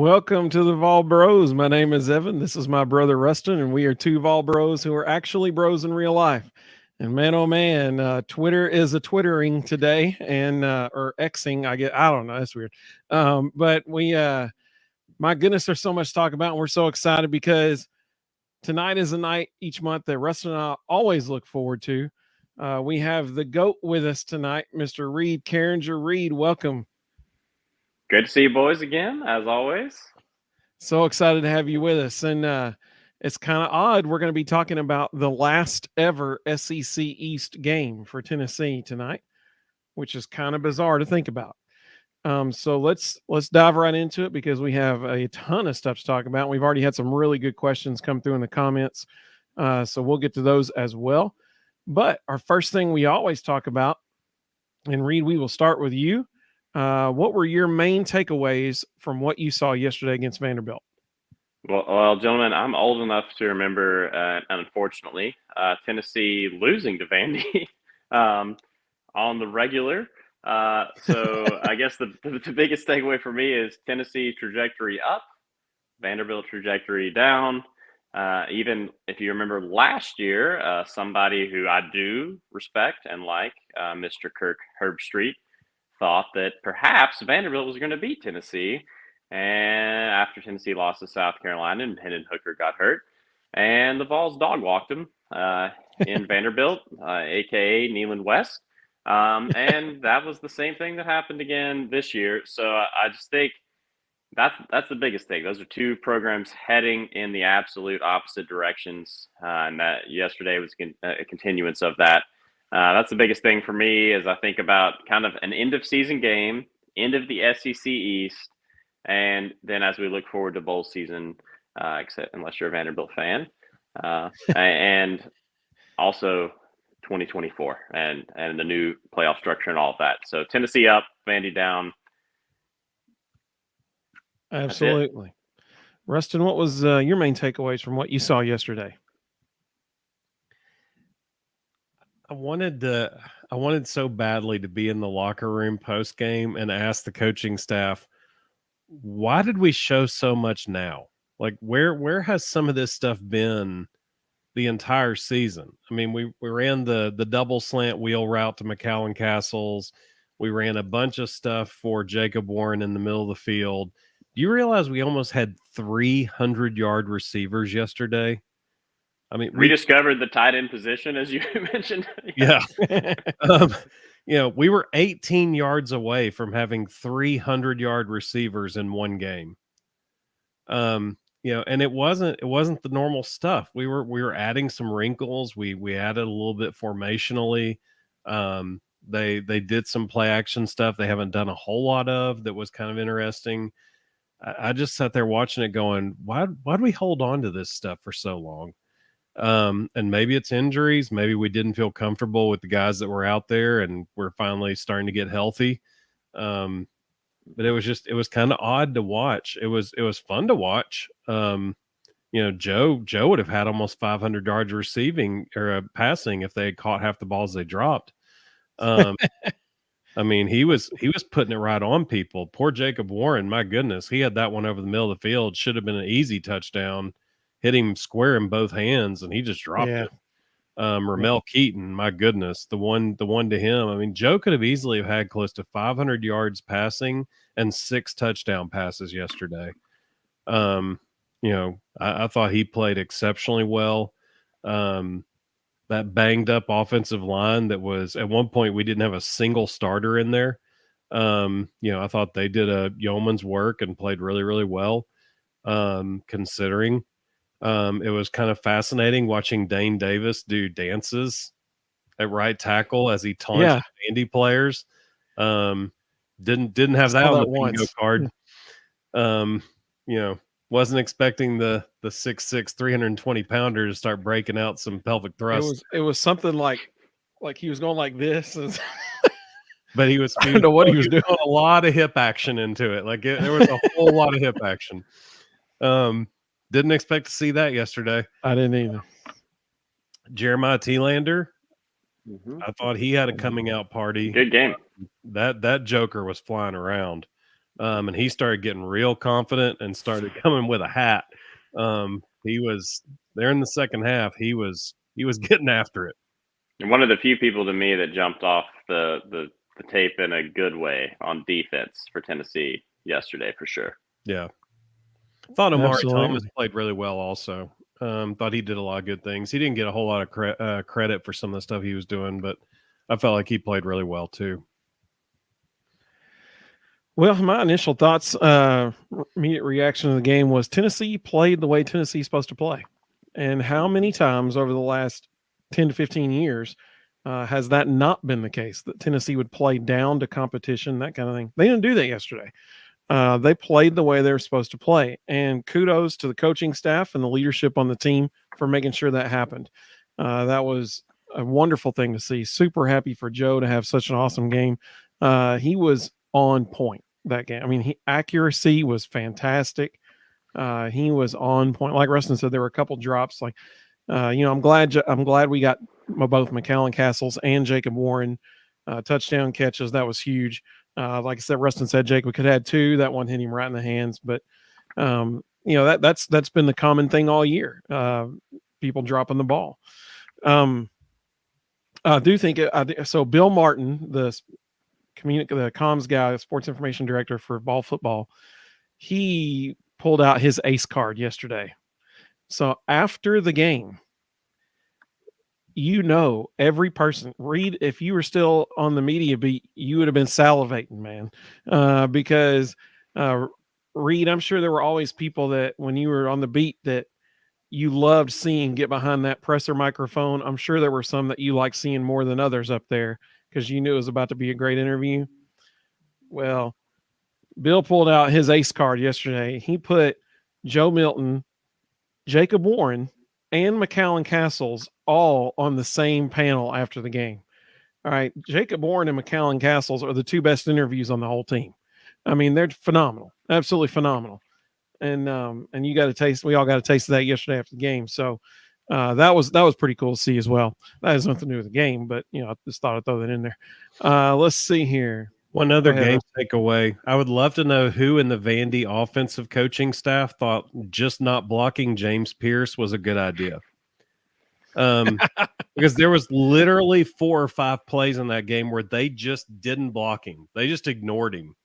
Welcome to the Vol Bros. My name is Evan. This is my brother Rustin, and we are two Vol Bros who are actually bros in real life. And man, oh man, Twitter is a twittering today, and or Xing. I don't know. That's weird. But my goodness, there's so much to talk about, and we're so excited because tonight is a night each month that Rustin and I always look forward to. We have the GOAT with us tonight, Mr. Reed Carringer. Reed, welcome. Good to see you boys again, as always. So excited to have you with us. And it's kind of odd. We're going to be talking about the last ever SEC East game for Tennessee tonight, which is kind of bizarre to think about. So let's dive right into it because we have a ton of stuff to talk about. We've already had some really good questions come through in the comments. So we'll get to those as well. But our first thing we always talk about, and Reed, we will start with you. What were your main takeaways from what you saw yesterday against Vanderbilt? Well, gentlemen, I'm old enough to remember, unfortunately, Tennessee losing to Vandy on the regular. So I guess the biggest takeaway for me is Tennessee trajectory up, Vanderbilt trajectory down. Even if you remember last year, somebody who I do respect and like, Mr. Kirk Herbstreit, thought that perhaps Vanderbilt was going to beat Tennessee. And after Tennessee lost to South Carolina and Hendon Hooker got hurt, and the Vols dog walked him in Vanderbilt, a.k.a. Neyland West. And that was the same thing that happened again this year. So I just think that's the biggest thing. Those are two programs heading in the absolute opposite directions. And that yesterday was a continuance of that. That's the biggest thing for me as I think about kind of an end of season game, end of the SEC East, and then as we look forward to bowl season, except unless you're a Vanderbilt fan, and also 2024 and the new playoff structure and all of that. So Tennessee up, Vandy down. Absolutely. Rustin, what was your main takeaways from what you saw yesterday? I wanted so badly to be in the locker room post game and ask the coaching staff, why did we show so much now? Like where has some of this stuff been the entire season? I mean, we ran the double slant wheel route to McAllen Castles. We ran a bunch of stuff for Jacob Warren in the middle of the field. Do you realize we almost had 300-yard receivers yesterday? I mean, rediscovered the tight end position, as you mentioned. Yeah. We were 18 yards away from having 300-yard receivers in one game. And it wasn't the normal stuff. We were adding some wrinkles. We added a little bit formationally. They did some play action stuff they haven't done a whole lot of that was kind of interesting. I just sat there watching it going, why'd we hold on to this stuff for so long? And maybe it's injuries. Maybe we didn't feel comfortable with the guys that were out there and we're finally starting to get healthy. But it was kind of odd to watch. It was fun to watch. Joe would have had almost 500 yards receiving or passing if they had caught half the balls they dropped. I mean, he was putting it right on people. Poor Jacob Warren, my goodness, he had that one over the middle of the field. Should have been an easy touchdown. Hit him square in both hands, and he just dropped it. Ramel Keaton, my goodness, the one to him. I mean, Joe could have easily have had close to 500 yards passing and 6 touchdown passes yesterday. I thought he played exceptionally well. That banged up offensive line that was at one point we didn't have a single starter in there. I thought they did a yeoman's work and played really, really well, considering. It was kind of fascinating watching Dane Davis do dances at right tackle as he taunted Vandy players. Didn't have that on the bingo card. Wasn't expecting the 6'6", 320-pounder to start breaking out some pelvic thrusts. It was something like he was going like this. But he was I don't know what he was doing. A lot of hip action into it. Like there was a whole lot of hip action. Didn't expect to see that yesterday. I didn't either. Jeremiah Thielander, I thought he had a coming out party. Good game. That Joker was flying around. and he started getting real confident and started coming with a hat. He was there in the second half. He was getting after it. And one of the few people to me that jumped off the tape in a good way on defense for Tennessee yesterday, for sure. Yeah. Thought Amari Thomas Absolutely. played really well also. Thought he did a lot of good things. He didn't get a whole lot of credit for some of the stuff he was doing, but I felt like he played really well too. Well, my initial thoughts, immediate reaction to the game was Tennessee played the way Tennessee's supposed to play. And how many times over the last 10 to 15 years has that not been the case? That Tennessee would play down to competition, that kind of thing. They didn't do that yesterday. They played the way they were supposed to play. And kudos to the coaching staff and the leadership on the team for making sure that happened. That was a wonderful thing to see. Super happy for Joe to have such an awesome game. He was on point that game. I mean, accuracy was fantastic. He was on point. Like Rustin said, there were a couple drops. Like, I'm glad we got both McAllen Castles and Jacob Warren touchdown catches. That was huge. Like I said, Rustin said Jacob could have had two. That one hit him right in the hands. But that's been the common thing all year. People dropping the ball. I do think so. Bill Martin, the comms guy, sports information director for ball football, he pulled out his ace card yesterday. So after the game, every person, Reed, if you were still on the media beat, you would have been salivating, man. Because Reed, I'm sure there were always people that when you were on the beat that you loved seeing get behind that presser microphone. I'm sure there were some that you liked seeing more than others up there because you knew it was about to be a great interview. Well, Bill pulled out his ace card yesterday. He put Joe Milton, Jacob Warren, and McAllen Castles all on the same panel after the game. All right, Jacob Warren and McAllen Castles are the two best interviews on the whole team. I mean, they're phenomenal, absolutely phenomenal. And you got a taste. We all got a taste of that yesterday after the game. So that was pretty cool to see as well. That has nothing to do with the game, but I just thought I'd throw that in there. Let's see here. One other game takeaway. I would love to know who in the Vandy offensive coaching staff thought just not blocking James Pierce was a good idea. Because there was literally 4 or 5 plays in that game where they just didn't block him. They just ignored him.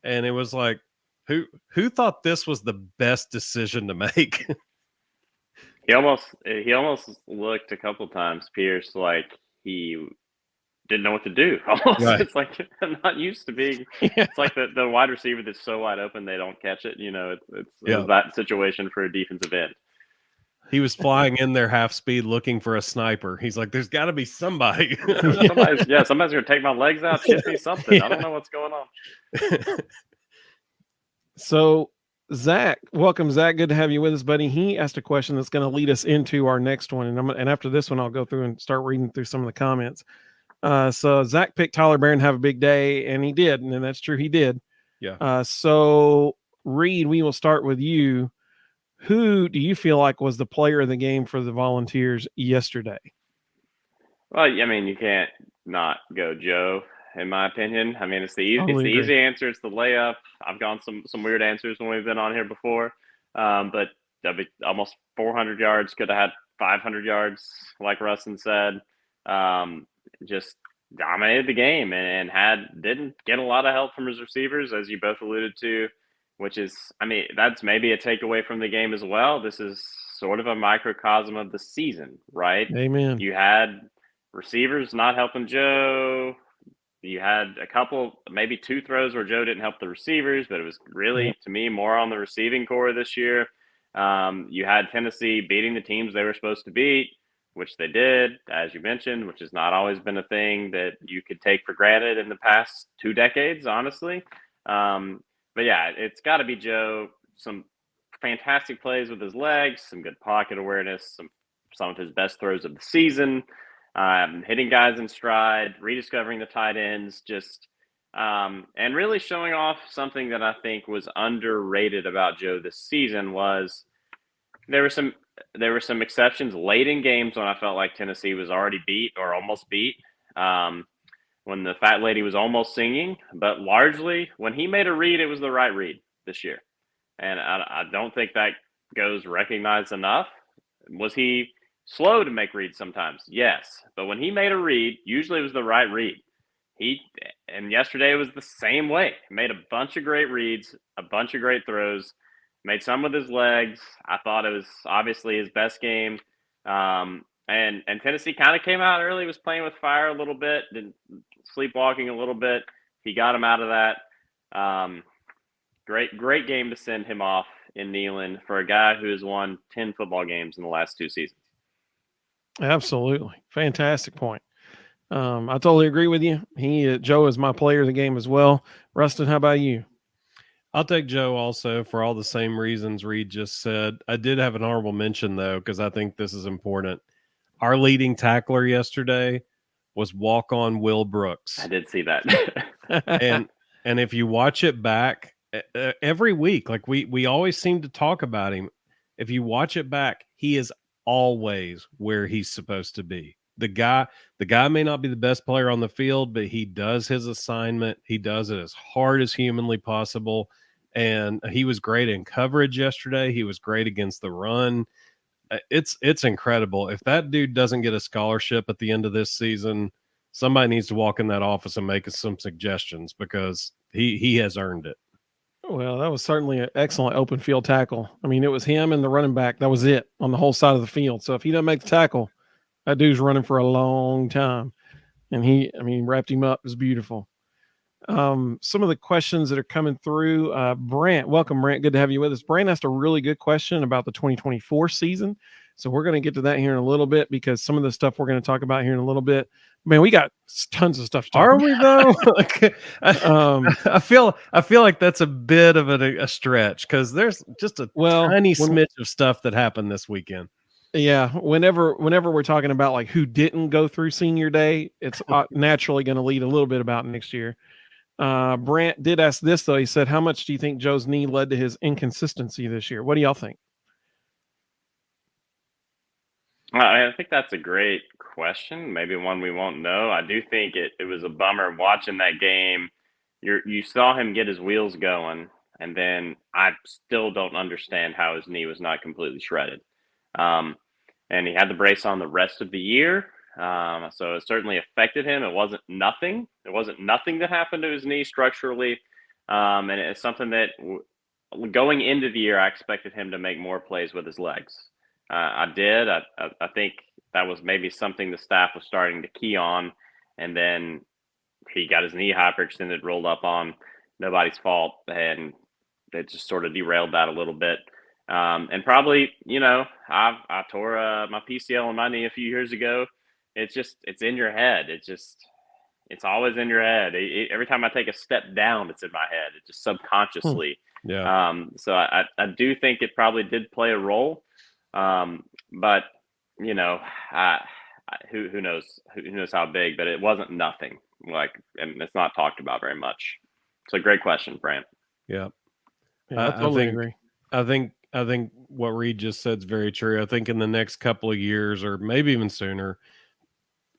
And it was like, who thought this was the best decision to make? He almost looked a couple times, Pierce, like he didn't know what to do. Almost. Right. It's like I'm not used to being. It's like the wide receiver that's so wide open they don't catch it. It was that situation for a defensive end. He was flying in there half speed looking for a sniper. He's like, "There's got to be somebody." Somebody's gonna take my legs out, shoot me something. I don't know what's going on. So Zach, welcome, Zach. Good to have you with us, buddy. He asked a question that's going to lead us into our next one, and after this one, I'll go through and start reading through some of the comments. So Zach picked Tyler Barron to have a big day, and he did, and that's true, he did. Yeah. So Reed, we will start with you. Who do you feel like was the player of the game for the Volunteers yesterday? Well, I mean, you can't not go Joe, in my opinion. I mean, it's the easy answer. It's the layup. I've gone some weird answers when we've been on here before, but almost 400 yards. Could have had 500 yards, like Rustin said. Just dominated the game and didn't get a lot of help from his receivers, as you both alluded to, which is, I mean, that's maybe a takeaway from the game as well. This is sort of a microcosm of the season, right? Amen. You had receivers not helping Joe. You had a couple, maybe 2 throws where Joe didn't help the receivers, but it was really, to me, more on the receiving core this year. You had Tennessee beating the teams they were supposed to beat, which they did, as you mentioned, which has not always been a thing that you could take for granted in the past 2 decades, honestly. But yeah, it's got to be Joe. Some fantastic plays with his legs, some good pocket awareness, some of his best throws of the season, hitting guys in stride, rediscovering the tight ends, and really showing off something that I think was underrated about Joe this season was there were some exceptions late in games when I felt like Tennessee was already beat or almost beat. when the fat lady was almost singing, but largely when he made a read, it was the right read this year. And I don't think that goes recognized enough. Was he slow to make reads sometimes? Yes. But when he made a read, usually it was the right read. And yesterday was the same way. He made a bunch of great reads, a bunch of great throws, made some with his legs. I thought it was obviously his best game. And Tennessee kind of came out early, was playing with fire a little bit, sleepwalking a little bit. He got him out of that. Great game to send him off in Neyland for a guy who has won 10 football games in the last 2 seasons. Absolutely. Fantastic point. I totally agree with you. Joe is my player of the game as well. Rustin, how about you? I'll take Joe also for all the same reasons Reed just said. I did have an honorable mention, though, because I think this is important. Our leading tackler yesterday was walk-on Will Brooks. I did see that. and if you watch it back every week, like we always seem to talk about him. If you watch it back, he is always where he's supposed to be. The guy may not be the best player on the field, but he does his assignment. He does it as hard as humanly possible. And he was great in coverage yesterday. He was great against the run. It's incredible. If that dude doesn't get a scholarship at the end of this season, somebody needs to walk in that office and make us some suggestions, because he has earned it. Well, that was certainly an excellent open field tackle. I mean, it was him and the running back. That was it on the whole side of the field. So if he doesn't make the tackle, that dude's running for a long time. And he wrapped him up. It was beautiful. Some of the questions that are coming through, Brant, welcome, Brant. Good to have you with us. Brant asked a really good question about the 2024 season. So we're going to get to that here in a little bit, because some of the stuff we're going to talk about here in a little bit, man, we got tons of stuff to talk Are about. we though? I feel like that's a bit of a stretch, because there's just a tiny smidge of stuff that happened this weekend. Yeah, whenever we're talking about like who didn't go through senior day, it's naturally going to lead a little bit about next year. Brant did ask this though. He said, "How much do you think Joe's knee led to his inconsistency this year?" What do y'all think? I think that's a great question. Maybe one we won't know. I do think it was a bummer watching that game. You saw him get his wheels going, and then I still don't understand how his knee was not completely shredded. And he had the brace on the rest of the year. So it certainly affected him. It wasn't nothing. There wasn't nothing that happened to his knee structurally. And it's something that going into the year, I expected him to make more plays with his legs. I did. I think that was maybe something the staff was starting to key on. And then he got his knee hyperextended, rolled up on. Nobody's fault. And it just sort of derailed that a little bit. And probably, I tore my PCL on my knee a few years ago. It's in your head. It's always in your head. Every time I take a step down, it's in my head. It just subconsciously. Yeah. So I do think it probably did play a role. But who knows? Who knows how big? But it wasn't nothing. And it's not talked about very much. It's a great question, Brant. Yeah. I totally agree. I think what Reed just said is very true. I think in the next couple of years, or maybe even sooner,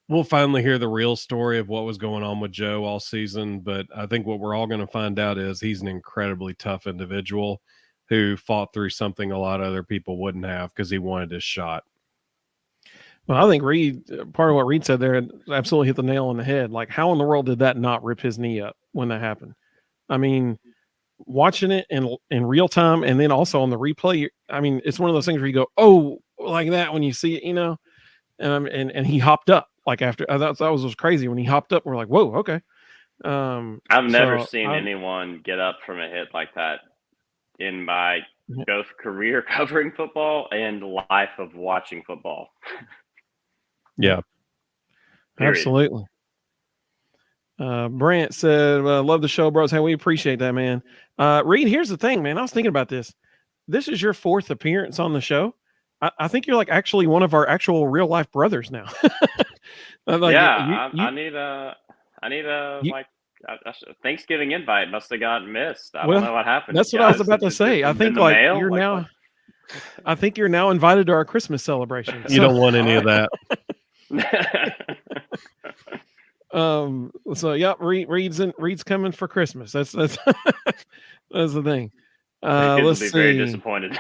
we'll finally hear the real story of what was going on with Joe all season. But I think what we're all going to find out is he's an incredibly tough individual who fought through something a lot of other people wouldn't have, because he wanted his shot. Well, I think part of what Reed said there absolutely hit the nail on the head. Like, how in the world did that not rip his knee up when that happened? I mean, watching it in real time, and then also on the replay, it's one of those things where you go, oh, like that when you see it, and he hopped up like after. I thought that was crazy when he hopped up. We're like, whoa, okay. I've never seen anyone get up from a hit like that in my both career covering football and life of watching football. Yeah, absolutely. Brant said, "Love the show, bros. Hey, we appreciate that, man." Reed, here's the thing, man. I was thinking about this. This is your 4th appearance on the show. I think you're like actually one of our actual real life brothers now. I need a Thanksgiving invite must have gotten missed. I don't know what happened. That's what I was about to say. I think I think you're now invited to our Christmas celebration. You don't want any of that. So yep, Reed's coming for Christmas. That's that's the thing. The kids will Let's be very see. disappointed.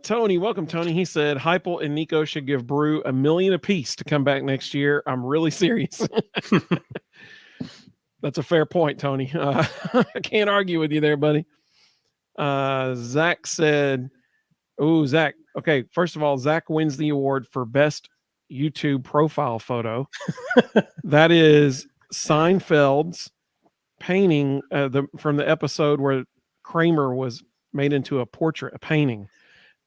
Tony, welcome, Tony. He said Heupel and Nico should give Brew $1 million apiece to come back next year. I'm really serious. That's a fair point, Tony. I can't argue with you there, buddy. Zach said, "Oh, Zach. Okay, first of all, Zach wins the award for best YouTube profile photo. That is Seinfeld's painting from the episode where Kramer was made into a portrait, a painting.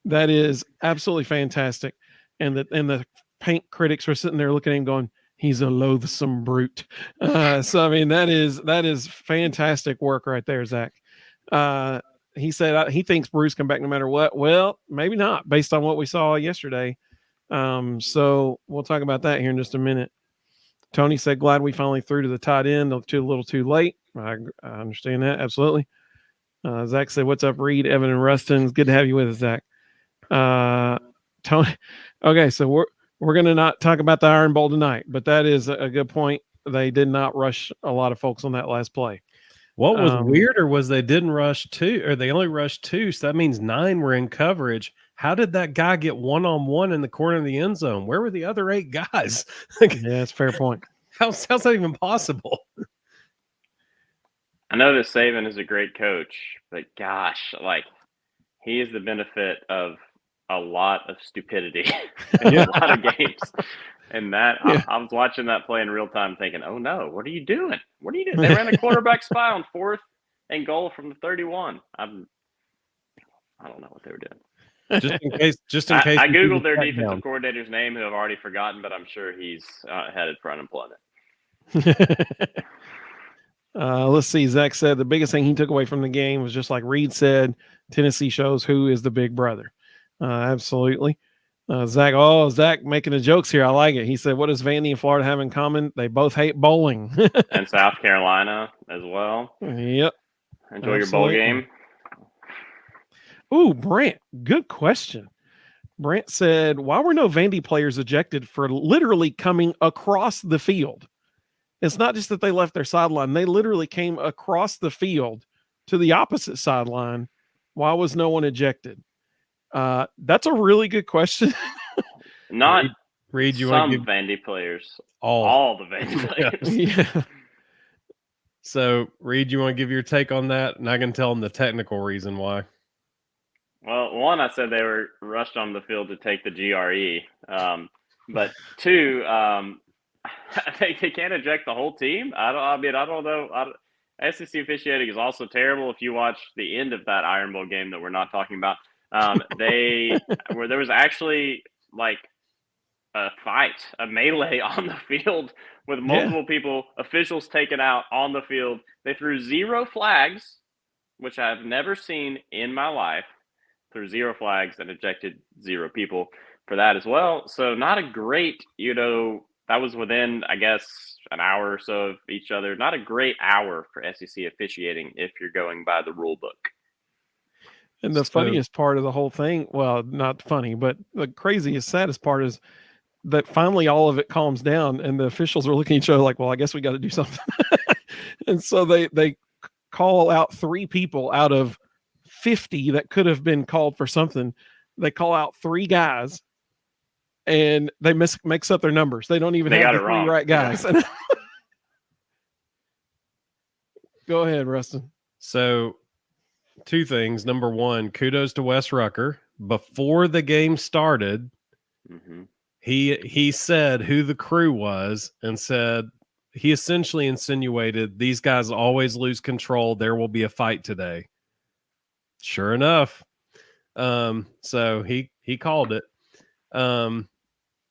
That is absolutely fantastic. And the paint critics were sitting there looking at him going, he's a loathsome brute. So I mean, that is fantastic work right there, Zach. He said he thinks Bruce come back no matter what. Well, maybe not based on what we saw yesterday. So we'll talk about that here in just a minute. Tony said, glad we finally threw to the tight end. A little too late. I understand that. Absolutely. Zach said, what's up, Reed, Evan, and Rustin? It's good to have you with us, Zach. Tony. Okay, so we're going to not talk about the Iron Bowl tonight, but that is a good point. They did not rush a lot of folks on that last play. What was weirder was they didn't rush 2, or they only rushed 2, so that means 9 were in coverage. How did that guy get one-on-one in the corner of the end zone? Where were the other 8 guys? Yeah, that's a fair point. How's that even possible? I know that Saban is a great coach, but gosh, like, he is the benefit of a lot of stupidity in a lot of games. And that I was watching that play in real time thinking, oh no, what are you doing? What are you doing? They ran a quarterback spy on 4th and goal from the 31. I don't know what they were doing. Just in case. I Googled their defensive coordinator's name, who I've already forgotten, but I'm sure he's headed for unemployment. Let's see. Zach said the biggest thing he took away from the game was just like Reed said, Tennessee shows who is the big brother. Absolutely. Zach making the jokes here. I like it. He said, what does Vandy and Florida have in common? They both hate bowling. And South Carolina as well. Yep. Enjoy your bowl game. Ooh, Brant, good question. Brant said, why were no Vandy players ejected for literally coming across the field? It's not just that they left their sideline. They literally came across the field to the opposite sideline. Why was no one ejected? That's a really good question. Not Reed, you some want to give Vandy players. all the Vandy players. Yeah. So, Reed, you want to give your take on that? And I can tell them the technical reason why. Well, one, I said they were rushed on the field to take the GRE. But 2, I think they can't eject the whole team. I don't know. SEC officiating is also terrible. If you watch the end of that Iron Bowl game that we're not talking about, there was actually like a fight, a melee on the field with multiple people, officials taken out on the field. They threw 0 flags, which I've never seen in my life. Threw 0 flags and ejected 0 people for that as well. So not a great, that was within, I guess, an hour or so of each other. Not a great hour for SEC officiating if you're going by the rule book. And the funniest part of the whole thing, well, not funny, but the craziest, saddest part is that finally all of it calms down and the officials are looking at each other like, well, I guess we got to do something. And so they call out 3 people out of 50 that could have been called for something. They call out 3 guys and they mix up their numbers. They don't even have the 3 right guys. Yeah. Go ahead, Rustin. So 2 things. Number 1, kudos to Wes Rucker. Before the game started, he said who the crew was and said he essentially insinuated these guys always lose control. There will be a fight today. Sure enough. So he called it.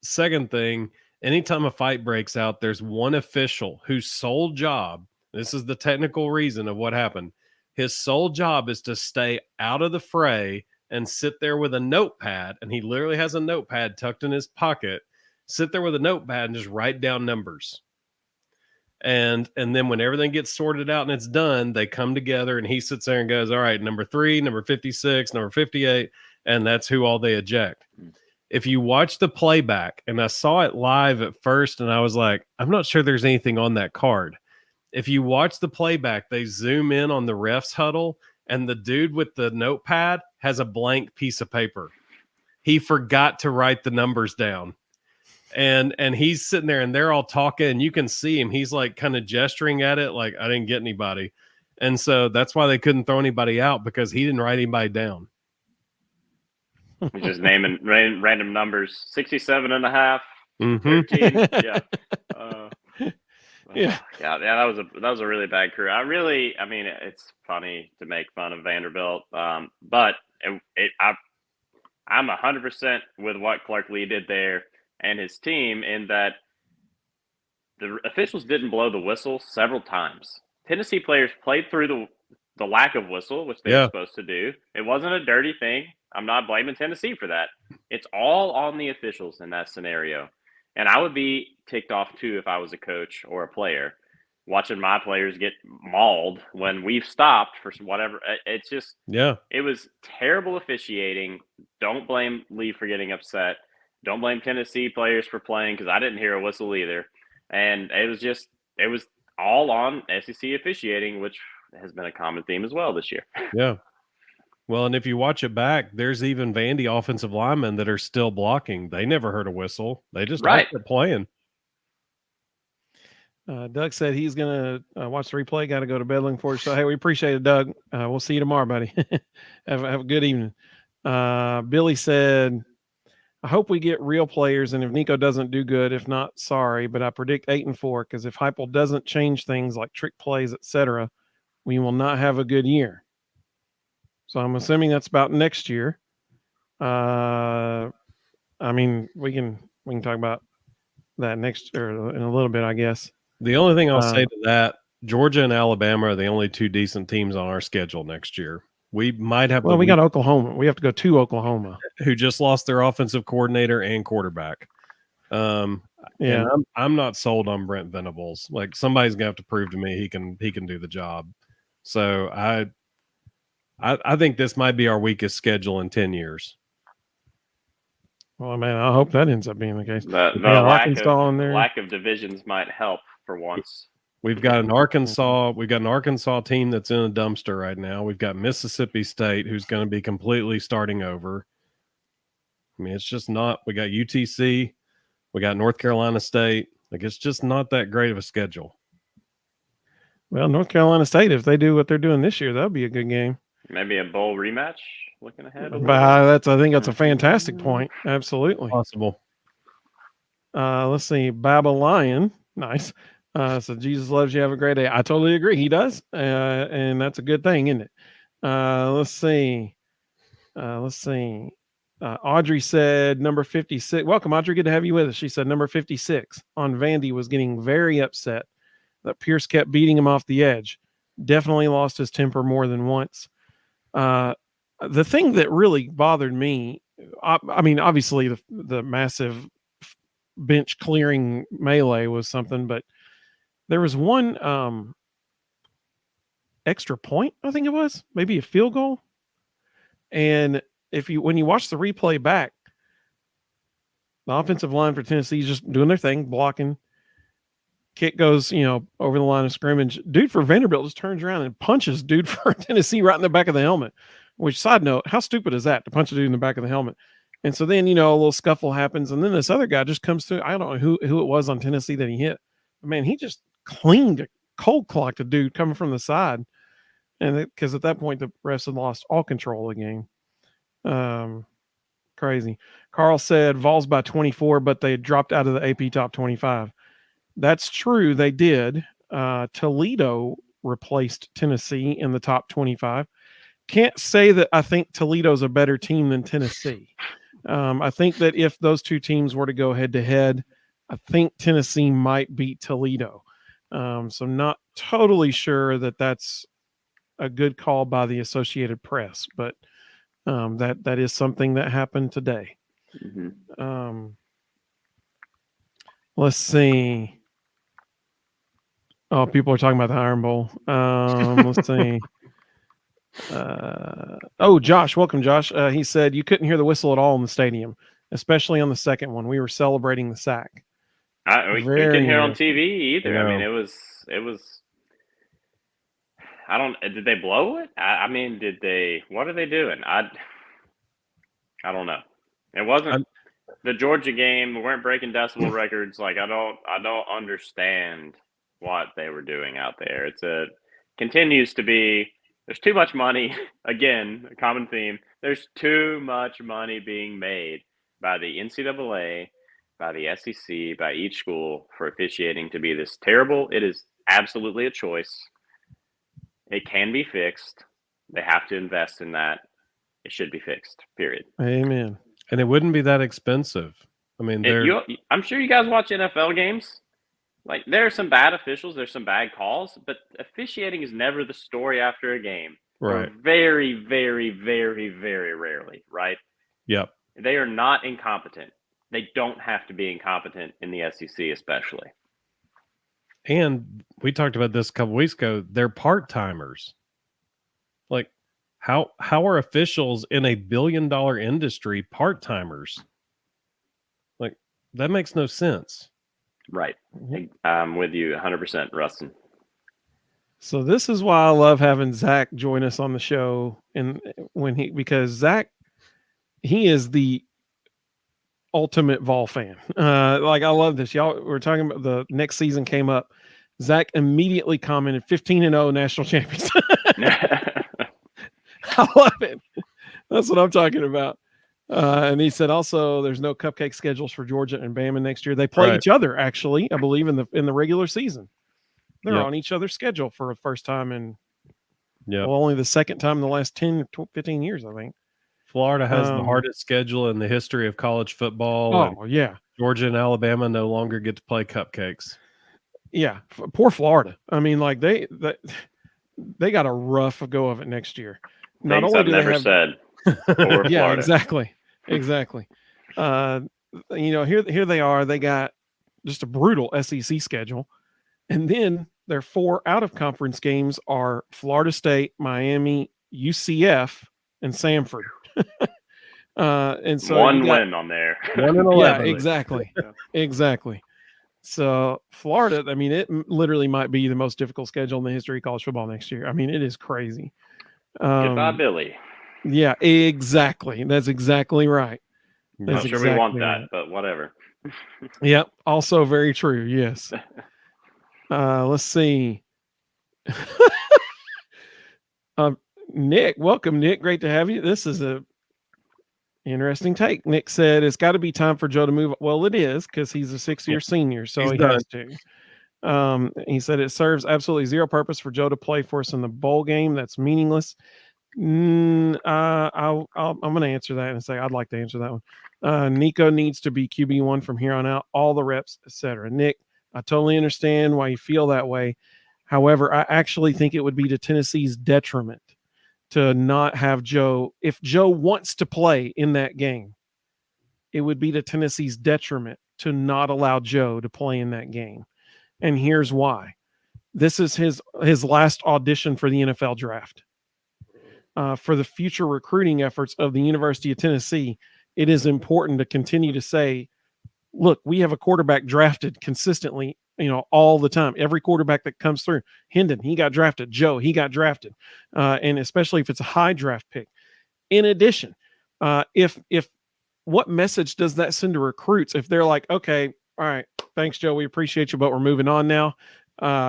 Second thing, anytime a fight breaks out, there's one official whose sole job, this is the technical reason of what happened. His sole job is to stay out of the fray and sit there with a notepad. And he literally has a notepad tucked in his pocket, sit there with a notepad and just write down numbers. And then when everything gets sorted out and it's done, they come together and he sits there and goes, all right, number 3, number 56, number 58. And that's who all they eject. if you watch the playback, and I saw it live at first, and I was like, I'm not sure there's anything on that card. If you watch the playback, they zoom in on the refs huddle, and the dude with the notepad has a blank piece of paper. He forgot to write the numbers down. And he's sitting there, and they're all talking, and you can see him. He's like kind of gesturing at it like, I didn't get anybody. And so that's why they couldn't throw anybody out, because he didn't write anybody down. He's just naming random numbers, 67 and a half, Mhm. 13. Yeah. Yeah. That was a really bad crew. I mean, it's funny to make fun of Vanderbilt, but I'm 100% with what Clark Lee did there and his team, in that the officials didn't blow the whistle several times. Tennessee players played through the lack of whistle, which they were supposed to do. It wasn't a dirty thing. I'm not blaming Tennessee for that. It's all on the officials in that scenario. And I would be ticked off too if I was a coach or a player, watching my players get mauled when we've stopped for whatever. It's just, it was terrible officiating. Don't blame Lee for getting upset. Don't blame Tennessee players for playing, because I didn't hear a whistle either. And it was all on SEC officiating, which has been a common theme as well this year. Yeah. Well, and if you watch it back, there's even Vandy offensive linemen that are still blocking. They never heard a whistle. They just kept playing. Doug said he's going to watch the replay. Got to go to bed looking forward. So, hey, we appreciate it, Doug. We'll see you tomorrow, buddy. have a good evening. Billy said, I hope we get real players, and if Nico doesn't do good, if not, sorry, but I predict 8-4, because if Heupel doesn't change things like trick plays, etc., we will not have a good year. So I'm assuming that's about next year. I mean, we can talk about that next, or in a little bit, I guess. The only thing I'll say to that, Georgia and Alabama are the only two decent teams on our schedule next year. We might have. Well, we got Oklahoma. We have to go to Oklahoma, who just lost their offensive coordinator and quarterback. And I'm not sold on Brent Venables. Like, somebody's gonna have to prove to me he can do the job. So I think this might be our weakest schedule in 10 years. Well, man, I hope that ends up being the case. The lack of divisions might help for once. We've got an Arkansas team that's in a dumpster right now. We've got Mississippi State, who's going to be completely starting over. I mean, it's just not. We got UTC, we got North Carolina State. Like, it's just not that great of a schedule. Well, North Carolina State, if they do what they're doing this year, that'll be a good game. Maybe a bowl rematch. Looking ahead. I think that's a fantastic point. Absolutely possible. Let's see, Babylon. Nice. So Jesus loves you. Have a great day. I totally agree. He does. And that's a good thing, isn't it? Let's see. Audrey said number 56. Welcome, Audrey. Good to have you with us. She said number 56 on Vandy was getting very upset that Pierce kept beating him off the edge. Definitely lost his temper more than once. The thing that really bothered me, I mean, obviously the massive bench clearing melee was something, but there was one extra point, I think it was, maybe a field goal. And when you watch the replay back, the offensive line for Tennessee is just doing their thing, blocking. Kick goes, over the line of scrimmage. Dude for Vanderbilt just turns around and punches dude for Tennessee right in the back of the helmet. Which, side note, how stupid is that to punch a dude in the back of the helmet? And so then, a little scuffle happens, and then this other guy just comes through. I don't know who it was on Tennessee that he hit. But man, he just cold clocked a dude coming from the side. And because at that point, the refs had lost all control of the game. Crazy. Carl said Vols by 24, but they dropped out of the AP top 25. That's true. They did. Toledo replaced Tennessee in the top 25. Can't say that I think Toledo's a better team than Tennessee. I think that if those two teams were to go head to head, I think Tennessee might beat Toledo. So not totally sure that that's a good call by the Associated Press, but that is something that happened today. Mm-hmm. Let's see. Oh, people are talking about the Iron Bowl. Let's see. Josh, welcome, Josh. He said you couldn't hear the whistle at all in the stadium. especially on the second one. We were celebrating the sack. We couldn't hear on TV either. I mean, it was. Did they blow it? I mean, did they? What are they doing? I don't know. It wasn't the Georgia game. We weren't breaking decibel records. Like I don't understand what they were doing out there. Continues to be. There's too much money. Again, a common theme. There's too much money being made by the NCAA, by the SEC, by each school for officiating to be this terrible. It is absolutely a choice. It can be fixed. They have to invest in that. It should be fixed, period. Amen. And it wouldn't be that expensive. I mean, I'm sure you guys watch NFL games. Like, there are some bad officials, there's some bad calls, but officiating is never the story after a game. Right. Or very, very, very, very rarely, right? Yep. They are not incompetent. They don't have to be incompetent in the SEC, especially. And we talked about this a couple weeks ago. They're part-timers. Like, how are officials in a billion-dollar industry part-timers? Like, that makes no sense. Right. I'm with you 100%, Rustin. So this is why I love having Zach join us on the show, because Zach, he is the ultimate Vol fan. Like, I love this. Y'all, we're talking about the next season came up. Zach immediately commented 15-0 national champions. I love it. That's what I'm talking about. And he said also there's no cupcake schedules for Georgia and Bama next year. They play each other, actually, I believe, in the regular season. They're on each other's schedule for the first time in only the second time in the last 10 or 15 years, I think. Florida has the hardest schedule in the history of college football. Oh, yeah. Georgia and Alabama no longer get to play cupcakes. Yeah. Poor Florida. I mean, like, they got a rough go of it next year. Not only do they have said. Yeah, exactly. Exactly. Here they are. They got just a brutal SEC schedule. And then their 4 out-of-conference games are Florida State, Miami, UCF, and Samford. And so one win on there. 1-11. Yeah, exactly. Exactly. So Florida, I mean, it literally might be the most difficult schedule in the history of college football next year. I mean, it is crazy. Goodbye, Billy. Yeah, exactly. That's exactly right. Not sure we want that, but whatever. Yep. Also very true. Yes. Let's see. Nick, welcome, Nick. Great to have you. This is a interesting take. Nick said it's got to be time for Joe to move. Well, it is, because he's a 6-year senior, so he has to. He said it serves absolutely zero purpose for Joe to play for us in the bowl game. That's meaningless. I'm going to answer that and say I'd like to answer that one. Nico needs to be QB1 from here on out, all the reps, etc. Nick, I totally understand why you feel that way. However, I actually think it would be to Tennessee's detriment to not have Joe. If Joe wants to play in that game, it would be to Tennessee's detriment to not allow Joe to play in that game. And here's why. This is his last audition for the NFL draft. For the future recruiting efforts of the University of Tennessee, it is important to continue to say, look, we have a quarterback drafted consistently, all the time. Every quarterback that comes through, Hendon, he got drafted. Joe, he got drafted. And especially if it's a high draft pick. In addition, if what message does that send to recruits if they're like, okay, all right, thanks, Joe, we appreciate you, but we're moving on now.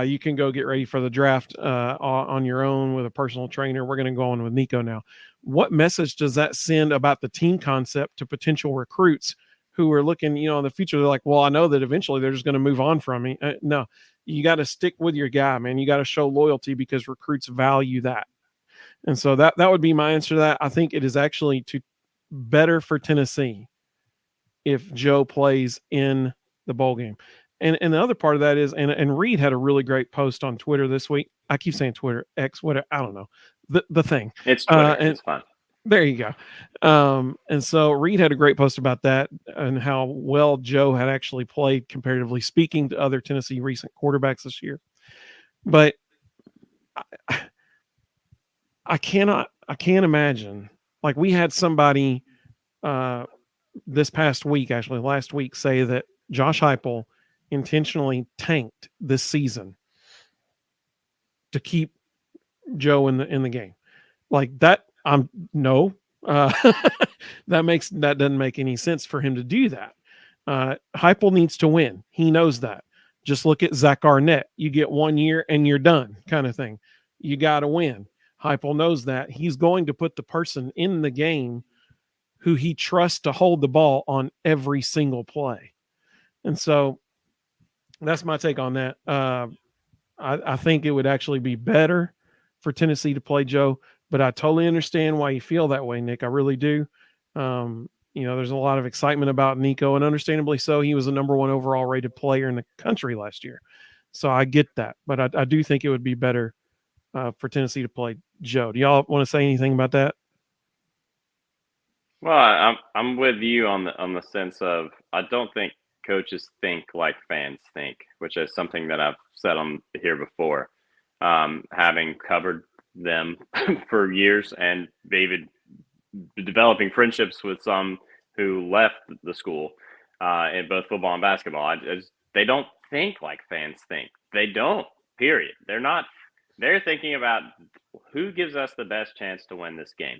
You can go get ready for the draft on your own with a personal trainer. We're going to go on with Nico now. What message does that send about the team concept to potential recruits who are looking, in the future? They're like, well, I know that eventually they're just going to move on from me. No, you got to stick with your guy, man. You got to show loyalty because recruits value that. And so that would be my answer to that. I think it is actually better for Tennessee if Joe plays in the bowl game. And the other part of that is, and Reed had a really great post on Twitter this week. I keep saying Twitter, X, whatever, I don't know. The thing. It's Twitter. It's fun. There you go. And so Reed had a great post about that and how well Joe had actually played, comparatively speaking, to other Tennessee recent quarterbacks this year. But I can't imagine. Like, we had somebody this past week, actually last week, say that Josh Heupel intentionally tanked this season to keep Joe in the game. Like that, no, uh, that doesn't make any sense for him to do that. Heupel needs to win. He knows that. Just look at Zach Arnett. You get 1 year and you're done, kind of thing. You got to win. Heupel knows that. He's going to put the person in the game who he trusts to hold the ball on every single play. And so that's my take on that. I think it would actually be better for Tennessee to play Joe, but I totally understand why you feel that way, Nick. I really do. There's a lot of excitement about Nico, and understandably so. He was the number 1 overall rated player in the country last year. So I get that, but I do think it would be better for Tennessee to play Joe. Do y'all want to say anything about that? Well, I'm with you on the sense of I don't think coaches think like fans think, which is something that I've said on here before. Having covered them for years and David developing friendships with some who left the school in both football and basketball. They don't think like fans think. They don't, period. They're thinking about who gives us the best chance to win this game.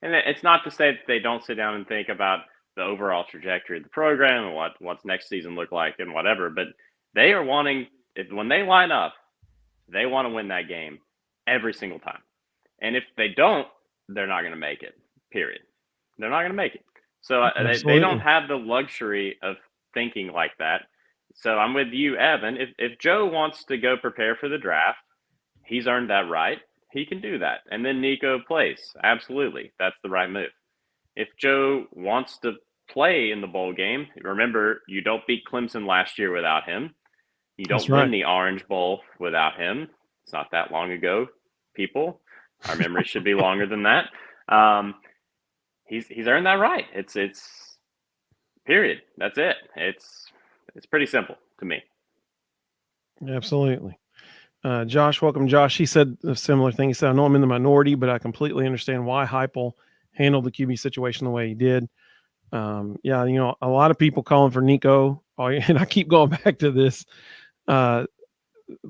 And it's not to say that they don't sit down and think about the overall trajectory of the program and what's next season look like and whatever, but they are wanting, when they line up, they want to win that game every single time. And if they don't, they're not going to make it, period. They're not going to make it. So they don't have the luxury of thinking like that. So I'm with you, Evan. If Joe wants to go prepare for the draft, he's earned that right. He can do that. And then Nico plays. Absolutely. That's the right move. If Joe wants to play in the bowl game, remember, you don't beat Clemson last year without him. You don't win the Orange Bowl without him. It's not that long ago, people. Our memory should be longer than that. He's earned that right. It's period. That's it. It's pretty simple to me. Absolutely. Josh, welcome, Josh. He said a similar thing. He said, I know I'm in the minority, but I completely understand why Heupel handled the QB situation the way he did. A lot of people calling for Nico, and I keep going back to this. The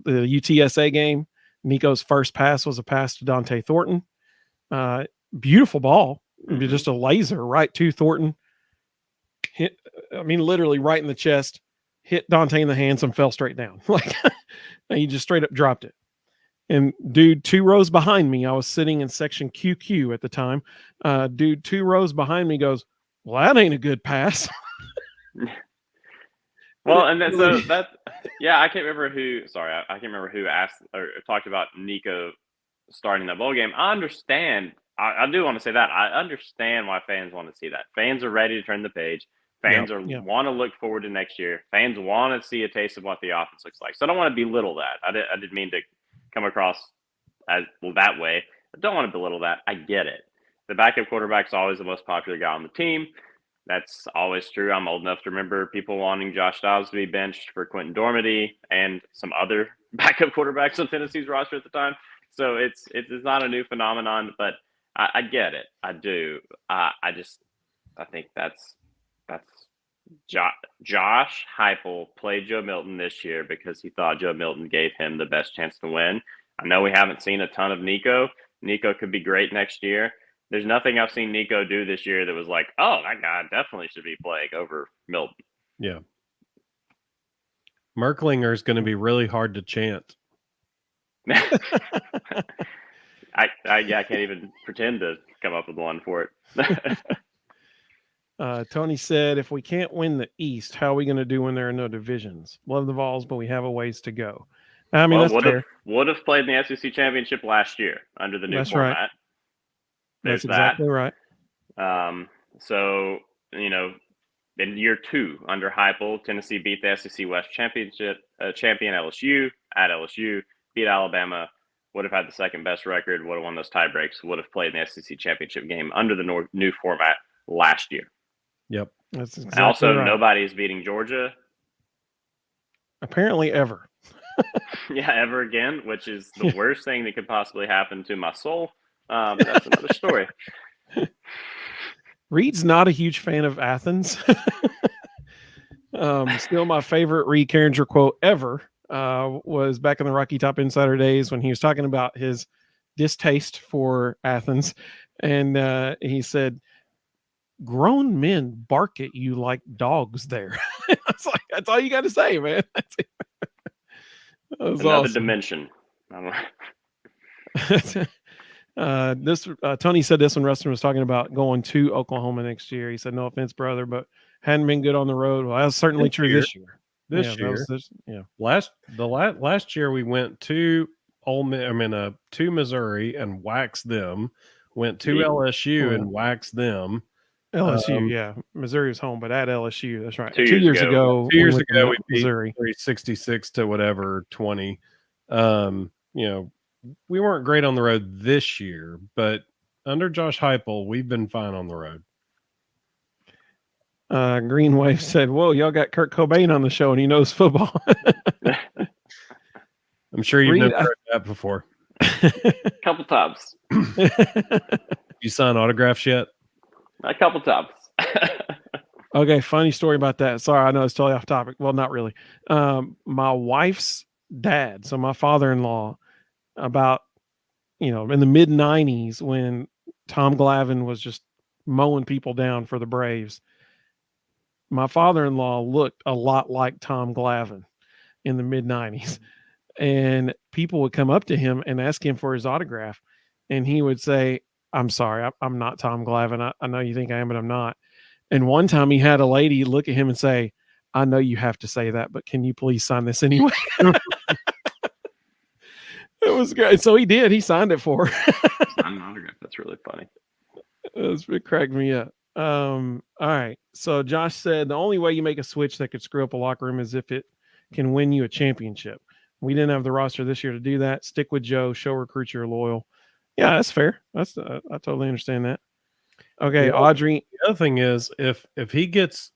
UTSA game, Nico's first pass was a pass to Dante Thornton. Beautiful ball, just a laser right to Thornton. Hit, literally right in the chest, hit Dante in the hands and fell straight down. Like he just straight up dropped it. And dude, 2 rows behind me, I was sitting in section QQ at the time. Dude, 2 rows behind me goes, well, that ain't a good pass. Well, and then so that, I can't remember who. Sorry, I can't remember who asked or talked about Nico starting that bowl game. I understand. I do want to say that I understand why fans want to see that. Fans are ready to turn the page. Fans want to look forward to next year. Fans want to see a taste of what the offense looks like. So I don't want to belittle that. I didn't mean to come across as that way. I don't want to belittle that. I get it. The backup quarterback is always the most popular guy on the team. That's always true. I'm old enough to remember people wanting Josh Dobbs to be benched for Quentin Dormady and some other backup quarterbacks on Tennessee's roster at the time. So it's not a new phenomenon, but I get it. I do. I think that's Josh Heupel played Joe Milton this year because he thought Joe Milton gave him the best chance to win. I know we haven't seen a ton of Nico. Nico could be great next year. There's nothing I've seen Nico do this year that was like, oh, that guy definitely should be playing over Milton. Yeah. Merklinger is going to be really hard to chant. I can't even pretend to come up with one for it. Tony said, if we can't win the East, how are we going to do when there are no divisions? Love the Vols, but we have a ways to go. That's fair. Would have played in the SEC championship last year under the new format. Right. There's That's exactly right. So, in year 2 under Heupel, Tennessee beat the SEC West championship champion LSU at LSU, beat Alabama, would have had the second best record, would have won those tie breaks, would have played in the SEC championship game under the new format last year. Yep. That's exactly and also, right. Nobody is beating Georgia. Apparently ever. Ever again, which is the worst thing that could possibly happen to my soul. But that's another story. Reed's not a huge fan of Athens. Still, my favorite Reed Carringer quote ever was back in the Rocky Top Insider days when he was talking about his distaste for Athens, and he said, "Grown men bark at you like dogs there." It's like, that's all you got to say, man. That was Another awesome. dimension. This Tony said this when Rustin was talking about going to Oklahoma next year. He said, "No offense, brother, but hadn't been good on the road." Well, that's certainly This true year. this year. This year, yeah. Last year we went to to Missouri and waxed them. Went to LSU and waxed them. LSU, yeah. Missouri was home, but at LSU, that's right. 2 2 years years ago. ago, 2 years we ago we beat Missouri. 366 to whatever 20. We weren't great on the road this year, but under Josh Heupel, we've been fine on the road. Green Wave said, "Whoa, y'all got Kurt Cobain on the show, and he knows football." I'm sure you've never heard that before. Couple times. You sign autographs yet? A couple times. Okay, funny story about that. Sorry, I know it's totally off topic. Well, not really. My wife's dad, so my father-in-law, about in the mid '90s when Tom Glavine was just mowing people down for the Braves. My father-in-law looked a lot like Tom Glavine in the mid '90s, and people would come up to him and ask him for his autograph, and he would say, "I'm sorry, I'm not Tom Glavine. I know you think I am, but I'm not." And one time he had a lady look at him and say, "I know you have to say that, but can you please sign this anyway?" It was great. So he did. He signed it for her. Sign an autograph. That's really funny. It cracked me up. All right. So Josh said the only way you make a switch that could screw up a locker room is if it can win you a championship. We didn't have the roster this year to do that. Stick with Joe. Show recruits you're loyal. Yeah, that's fair. That's I totally understand that. Okay, Audrey. The other thing is if he gets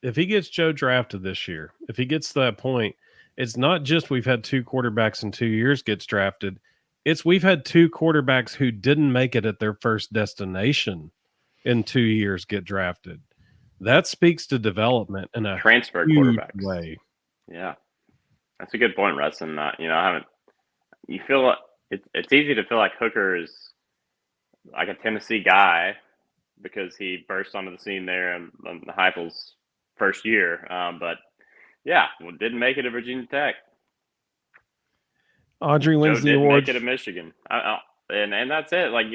Joe drafted this year, if he gets to that point, it's not just we've had 2 quarterbacks in 2 years gets drafted. It's we've had 2 quarterbacks who didn't make it at their first destination in 2 years get drafted. That speaks to development in a transfer huge quarterbacks way. Yeah, that's a good point, Russ. And I haven't. You feel like it's easy to feel like Hooker is like a Tennessee guy because he burst onto the scene there in Heupel's first year, but yeah, didn't make it at Virginia Tech. Audrey wins the didn't award. Make it at Michigan, and that's it. Like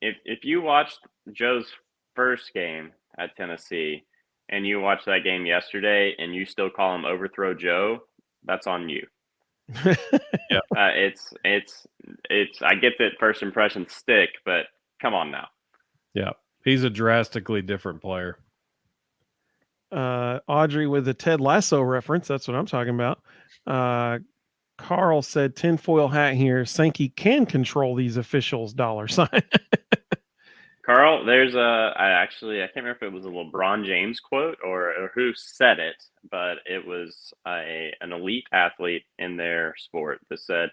if you watched Joe's first game at Tennessee and you watched that game yesterday and you still call him Overthrow Joe, that's on you. Yeah, it's. I get that first impressions stick, but come on now. Yeah, he's a drastically different player. Audrey with the Ted Lasso reference. That's what I'm talking about. Carl said, "Tinfoil hat here. Sankey can control these officials." $sign. Carl, there's I can't remember if it was a LeBron James quote or who said it, but it was an elite athlete in their sport that said,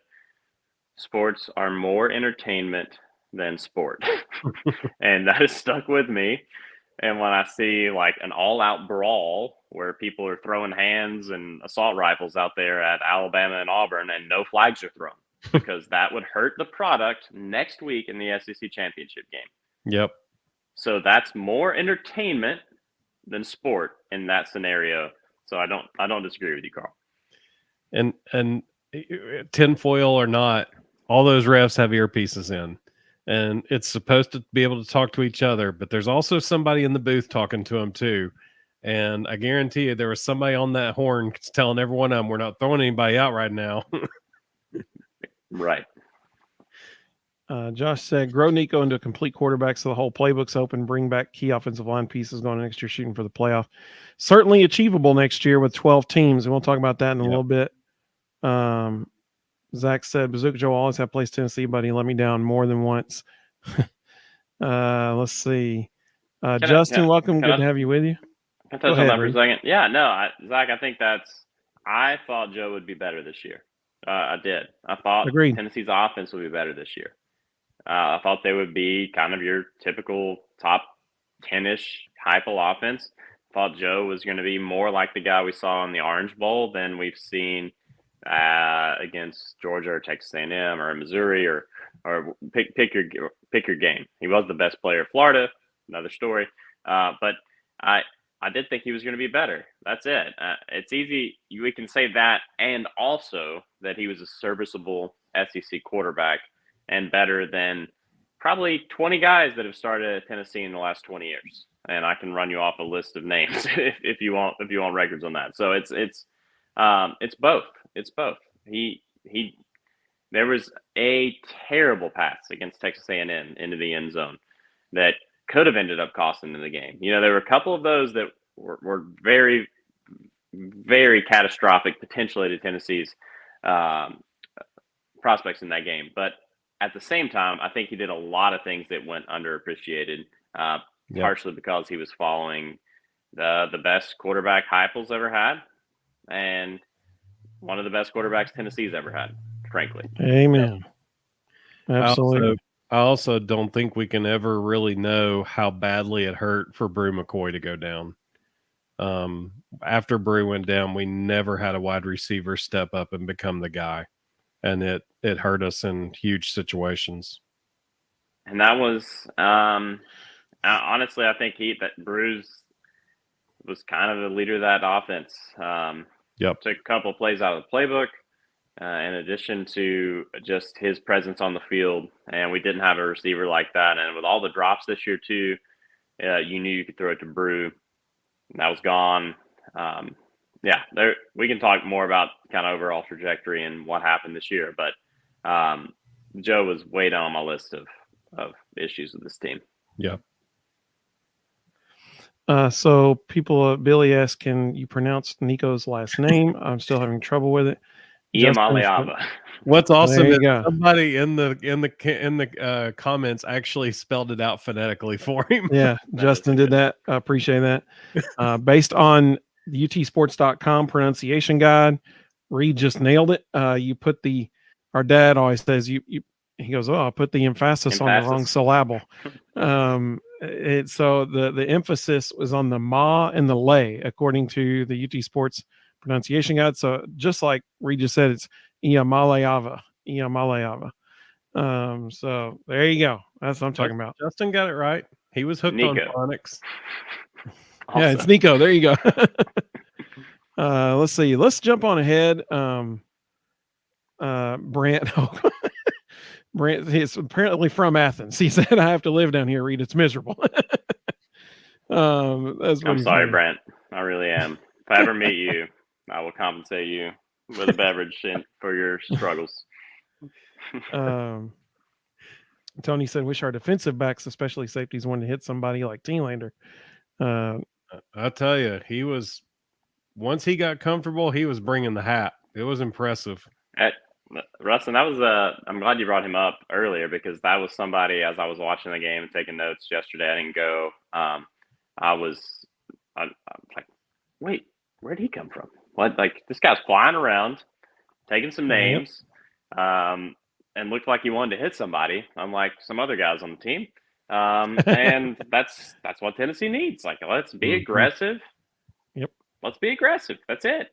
"Sports are more entertainment than sport." And that has stuck with me. And when I see like an all-out brawl where people are throwing hands and assault rifles out there at Alabama and Auburn and no flags are thrown because that would hurt the product next week in the SEC championship game. Yep. So that's more entertainment than sport in that scenario. So I don't disagree with you, Carl. And tinfoil or not, all those refs have earpieces in. And it's supposed to be able to talk to each other, but there's also somebody in the booth talking to them too. And I guarantee you there was somebody on that horn telling everyone we're not throwing anybody out right now. Right. Josh said, "Grow Nico into a complete quarterback so the whole playbook's open. Bring back key offensive line pieces going next year shooting for the playoff. Certainly achievable next year with 12 teams. And we'll talk about that in a little bit." Zach said, "Bazooka Joe always have placed Tennessee, but he let me down more than once." Let's see. Justin, welcome. Good to have you with you. Can I touch on that for a second? Yeah, no, Zach, I think I thought Joe would be better this year. I did. I thought Agreed. Tennessee's offense would be better this year. I thought they would be kind of your typical top 10-ish Heupel offense. Thought Joe was going to be more like the guy we saw in the Orange Bowl than we've seen against Georgia or Texas A&M or Missouri or pick your game. He was the best player at Florida, another story. But I did think he was going to be better. That's it. It's easy. We can say that, and also that he was a serviceable SEC quarterback and better than probably 20 guys that have started at Tennessee in the last 20 years. And I can run you off a list of names if you want records on that. So it's both. It's both. There was a terrible pass against Texas A&M into the end zone that could have ended up costing them the game. You know, there were a couple of those that were very, very catastrophic potentially to Tennessee's prospects in that game. But at the same time, I think he did a lot of things that went underappreciated, partially because he was following the best quarterback Heupel's ever had and one of the best quarterbacks Tennessee's ever had, frankly. Amen. Absolutely. I also don't think we can ever really know how badly it hurt for Brew McCoy to go down. After Brew went down, we never had a wide receiver step up and become the guy. And it hurt us in huge situations. And that was honestly, I think that Brews was kind of the leader of that offense. Took a couple of plays out of the playbook, in addition to just his presence on the field. And we didn't have a receiver like that. And with all the drops this year too, you knew you could throw it to Brew. And that was gone. We can talk more about kind of overall trajectory and what happened this year, but Joe was way down on my list of issues with this team. Yeah. So people, Billy asked, can you pronounce Nico's last name? I'm still having trouble with it. Iamaleava. What's awesome is somebody in the comments actually spelled it out phonetically for him. Yeah, Justin did that. I appreciate that. Based on the utsports.com pronunciation guide, Reed just nailed it. You put our dad always says he goes, I put the emphasis on the wrong syllable. So the emphasis was on the ma and the lay, according to the UT Sports pronunciation guide. So just like Reed just said, it's Iamaleava. So there you go. That's what I'm talking about. Justin got it right. He was hooked on phonics. Awesome. Yeah, it's Nico. There you go. Let's see. Let's jump on ahead. Brant. Brant is apparently from Athens. He said, I have to live down here, Reed. It's miserable. I'm sorry, Brent. I really am. If I ever meet you, I will compensate you with a beverage for your struggles. Tony said, wish our defensive backs, especially safeties, wanted to hit somebody like Teenlander. I'll tell you, once he got comfortable, he was bringing the hat. It was impressive. Rustin, that was I'm glad you brought him up earlier, because that was somebody, as I was watching the game and taking notes yesterday, I didn't go. I was like, wait, where'd he come from? What? Like, this guy's flying around, taking some names, and looked like he wanted to hit somebody, unlike some other guys on the team. And that's what Tennessee needs. Like, let's be aggressive. Yep. Let's be aggressive. That's it.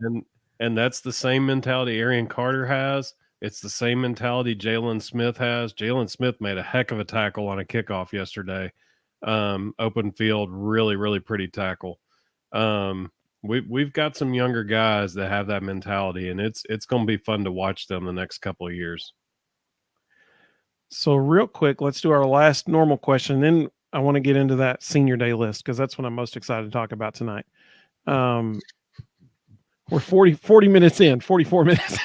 And that's the same mentality Arian Carter has. It's the same mentality Jalen Smith has. Jalen Smith made a heck of a tackle on a kickoff yesterday. Open field, really, really pretty tackle. We've got some younger guys that have that mentality, and it's going to be fun to watch them the next couple of years. So real quick, let's do our last normal question. Then I want to get into that senior day list, because that's what I'm most excited to talk about tonight. We're 40 minutes in, 44 minutes.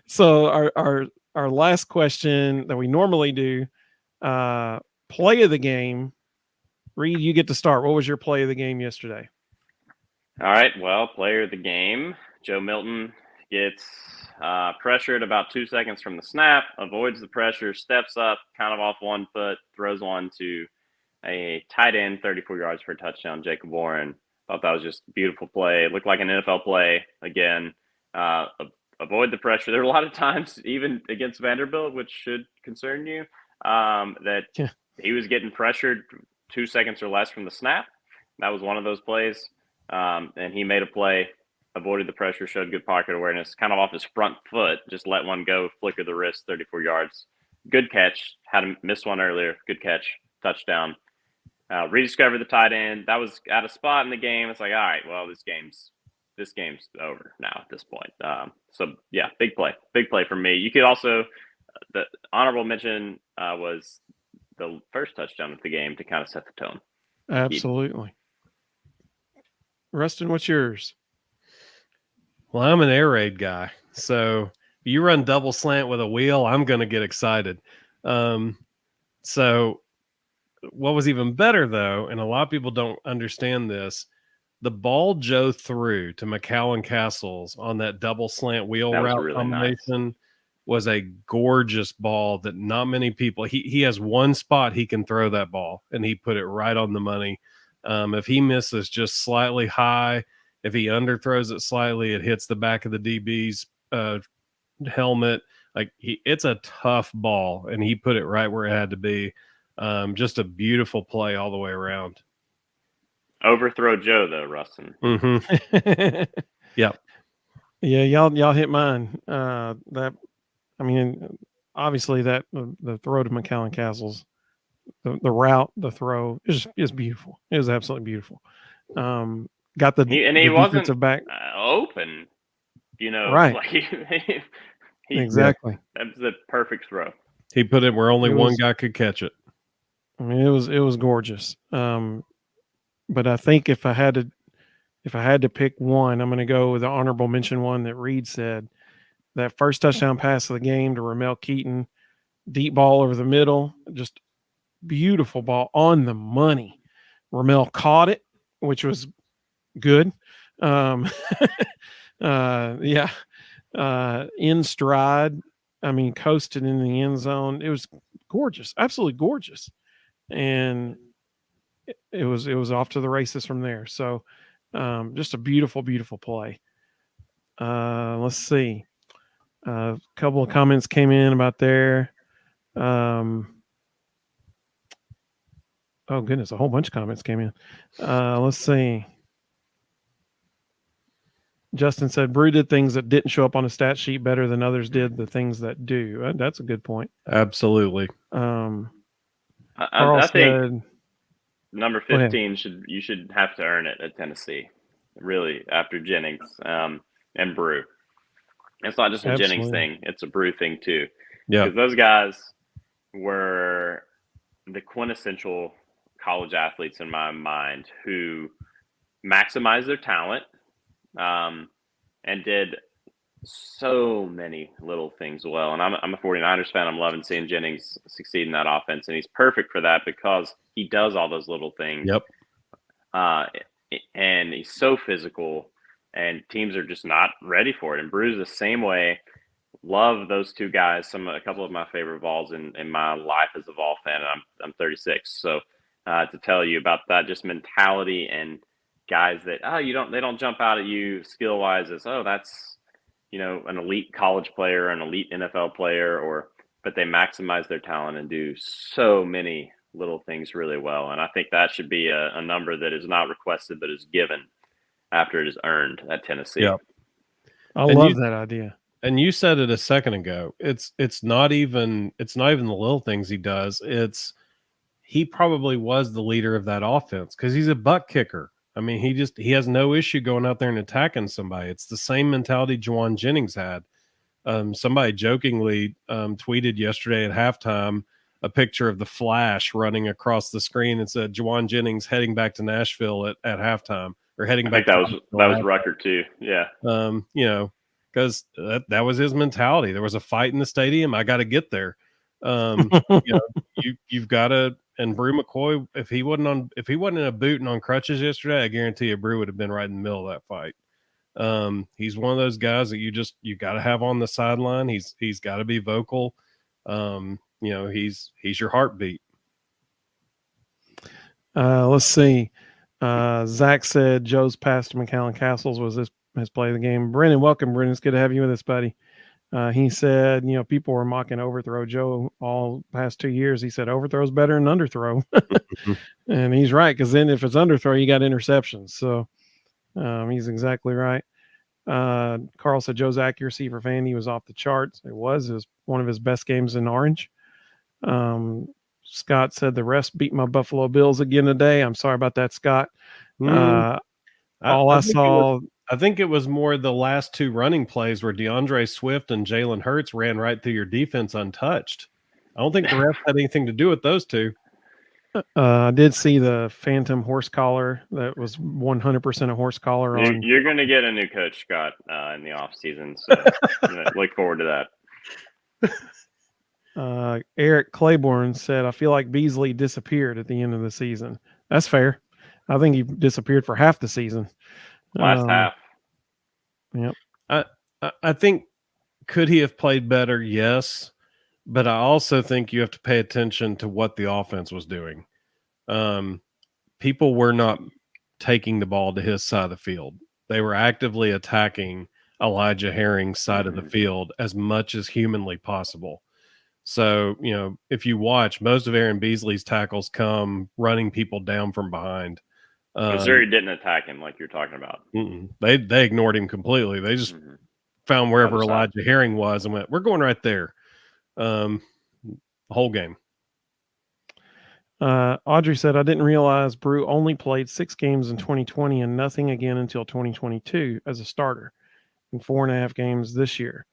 So our last question that we normally do, play of the game. Reed, you get to start. What was your play of the game yesterday? All right. Well, player of the game, Joe Milton gets pressured about 2 seconds from the snap, avoids the pressure, steps up, kind of off one foot, throws one to a tight end, 34 yards for a touchdown, Jacob Warren. Thought that was just a beautiful play. It looked like an NFL play again. Avoid the pressure. There were a lot of times, even against Vanderbilt, which should concern you, that he was getting pressured 2 seconds or less from the snap. That was one of those plays. And he made a play, avoided the pressure, showed good pocket awareness, kind of off his front foot, just let one go, flicker the wrist, 34 yards. Good catch. Had him miss one earlier. Good catch. Touchdown. Rediscovered the tight end. That was at a spot in the game. It's like, all right, well, this game's over now at this point. So yeah, big play for me. You could also, the honorable mention was the first touchdown of the game to kind of set the tone. Absolutely. Rustin, what's yours? Well, I'm an air raid guy, so if you run double slant with a wheel, I'm going to get excited. So what was even better, though, and a lot of people don't understand this, the ball Joe threw to McAllen Castles on that double slant wheel route really combination was a gorgeous ball that not many people, he has one spot he can throw that ball, and he put it right on the money. If he misses just slightly high, if he underthrows it slightly, it hits the back of the DB's helmet. Like it's a tough ball, and he put it right where it had to be. Just a beautiful play all the way around. Overthrow Joe though, Rustin. Mm-hmm. Yep. Yeah, y'all hit mine. Obviously that the throw to McAllen Castles, the route, the throw is beautiful. It was absolutely beautiful. Got he wasn't back open, right? Like exactly. That was the perfect throw. He put it where only one guy could catch it. I mean, it was gorgeous. But I think if I had to pick one, I'm going to go with the honorable mention one that Reed said. That first touchdown pass of the game to Ramel Keaton, deep ball over the middle, just beautiful ball on the money. Ramel caught it, which was good. In stride. I mean, coasted in the end zone. It was gorgeous, absolutely gorgeous, and it was off to the races from there. So, just a beautiful, beautiful play. Let's see. A couple of comments came in about there. Oh goodness, a whole bunch of comments came in. Let's see. Justin said Brew did things that didn't show up on a stat sheet better than others did the things that do. That's a good point. Absolutely. I think number 15 you should have to earn it at Tennessee, really, after Jennings and Brew. It's not just a Jennings thing; it's a Brew thing too. Yeah, because those guys were the quintessential college athletes in my mind who maximized their talent and did so many little things well. And I'm a 49ers fan. I'm loving seeing Jennings succeed in that offense, and he's perfect for that because he does all those little things. Yep. And he's so physical, and teams are just not ready for it. And Brew's the same way. Love those two guys. A couple of my favorite balls in my life as a Vol fan. And I'm 36, so to tell you about that, just mentality and guys that they don't jump out at you skill wise as that's an elite college player, an elite NFL player, but they maximize their talent and do so many little things really well. And I think that should be a number that is not requested but is given after it is earned at Tennessee. Yep. I love that idea. And you said it a second ago. It's not even the little things he does. He probably was the leader of that offense because he's a butt kicker. I mean, he has no issue going out there and attacking somebody. It's the same mentality Juwan Jennings had. Somebody jokingly tweeted yesterday at halftime a picture of the Flash running across the screen and said Juwan Jennings heading back to Nashville at halftime or heading back. I think that was Rucker too. Yeah. Because that was his mentality. There was a fight in the stadium. I got to get there. You've got to. And Brew McCoy, if he wasn't in a boot and on crutches yesterday, I guarantee you Brew would have been right in the middle of that fight. He's one of those guys that you got to have on the sideline. He's got to be vocal. He's your heartbeat. Let's see. Zach said Joe's pass to McAllen Castles was his play of the game. Brennan, welcome, Brennan. It's good to have you with us, buddy. He said, people were mocking overthrow Joe all past 2 years. He said overthrow's better than underthrow, and he's right, because then if it's underthrow, you got interceptions. So he's exactly right. Carl said Joe's accuracy for Vandy was off the charts. It was one of his best games in orange. Scott said the refs beat my Buffalo Bills again today. I'm sorry about that, Scott. All I saw. I think it was more the last two running plays where DeAndre Swift and Jalen Hurts ran right through your defense untouched. I don't think the refs had anything to do with those two. I did see the phantom horse collar. That was 100% a horse collar. You're going to get a new coach, Scott, in the off season. So look forward to that. Eric Claiborne said, I feel like Beasley disappeared at the end of the season. That's fair. I think he disappeared for half the season. Last half. Yep. I think, could he have played better? Yes. But I also think you have to pay attention to what the offense was doing. People were not taking the ball to his side of the field. They were actively attacking Elijah Herring's side of the field as much as humanly possible. So, if you watch, most of Aaron Beasley's tackles come running people down from behind. Missouri didn't attack him like you're talking about. They ignored him completely. They just found wherever Elijah Herring was and went, we're going right there. The whole game. Audrey said, I didn't realize Brew only played 6 games in 2020 and nothing again until 2022 as a starter and 4.5 games this year.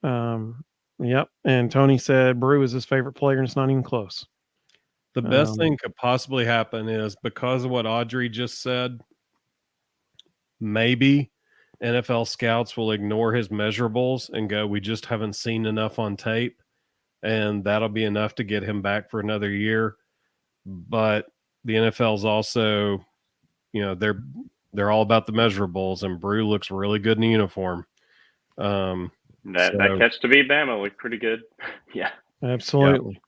Yep. And Tony said Brew is his favorite player and it's not even close. The best thing could possibly happen is, because of what Audrey just said, maybe NFL scouts will ignore his measurables and go, we just haven't seen enough on tape. And that'll be enough to get him back for another year. But the NFL's also, they're all about the measurables, and Brew looks really good in the uniform. That catch to beat Bama looked pretty good. Yeah, absolutely.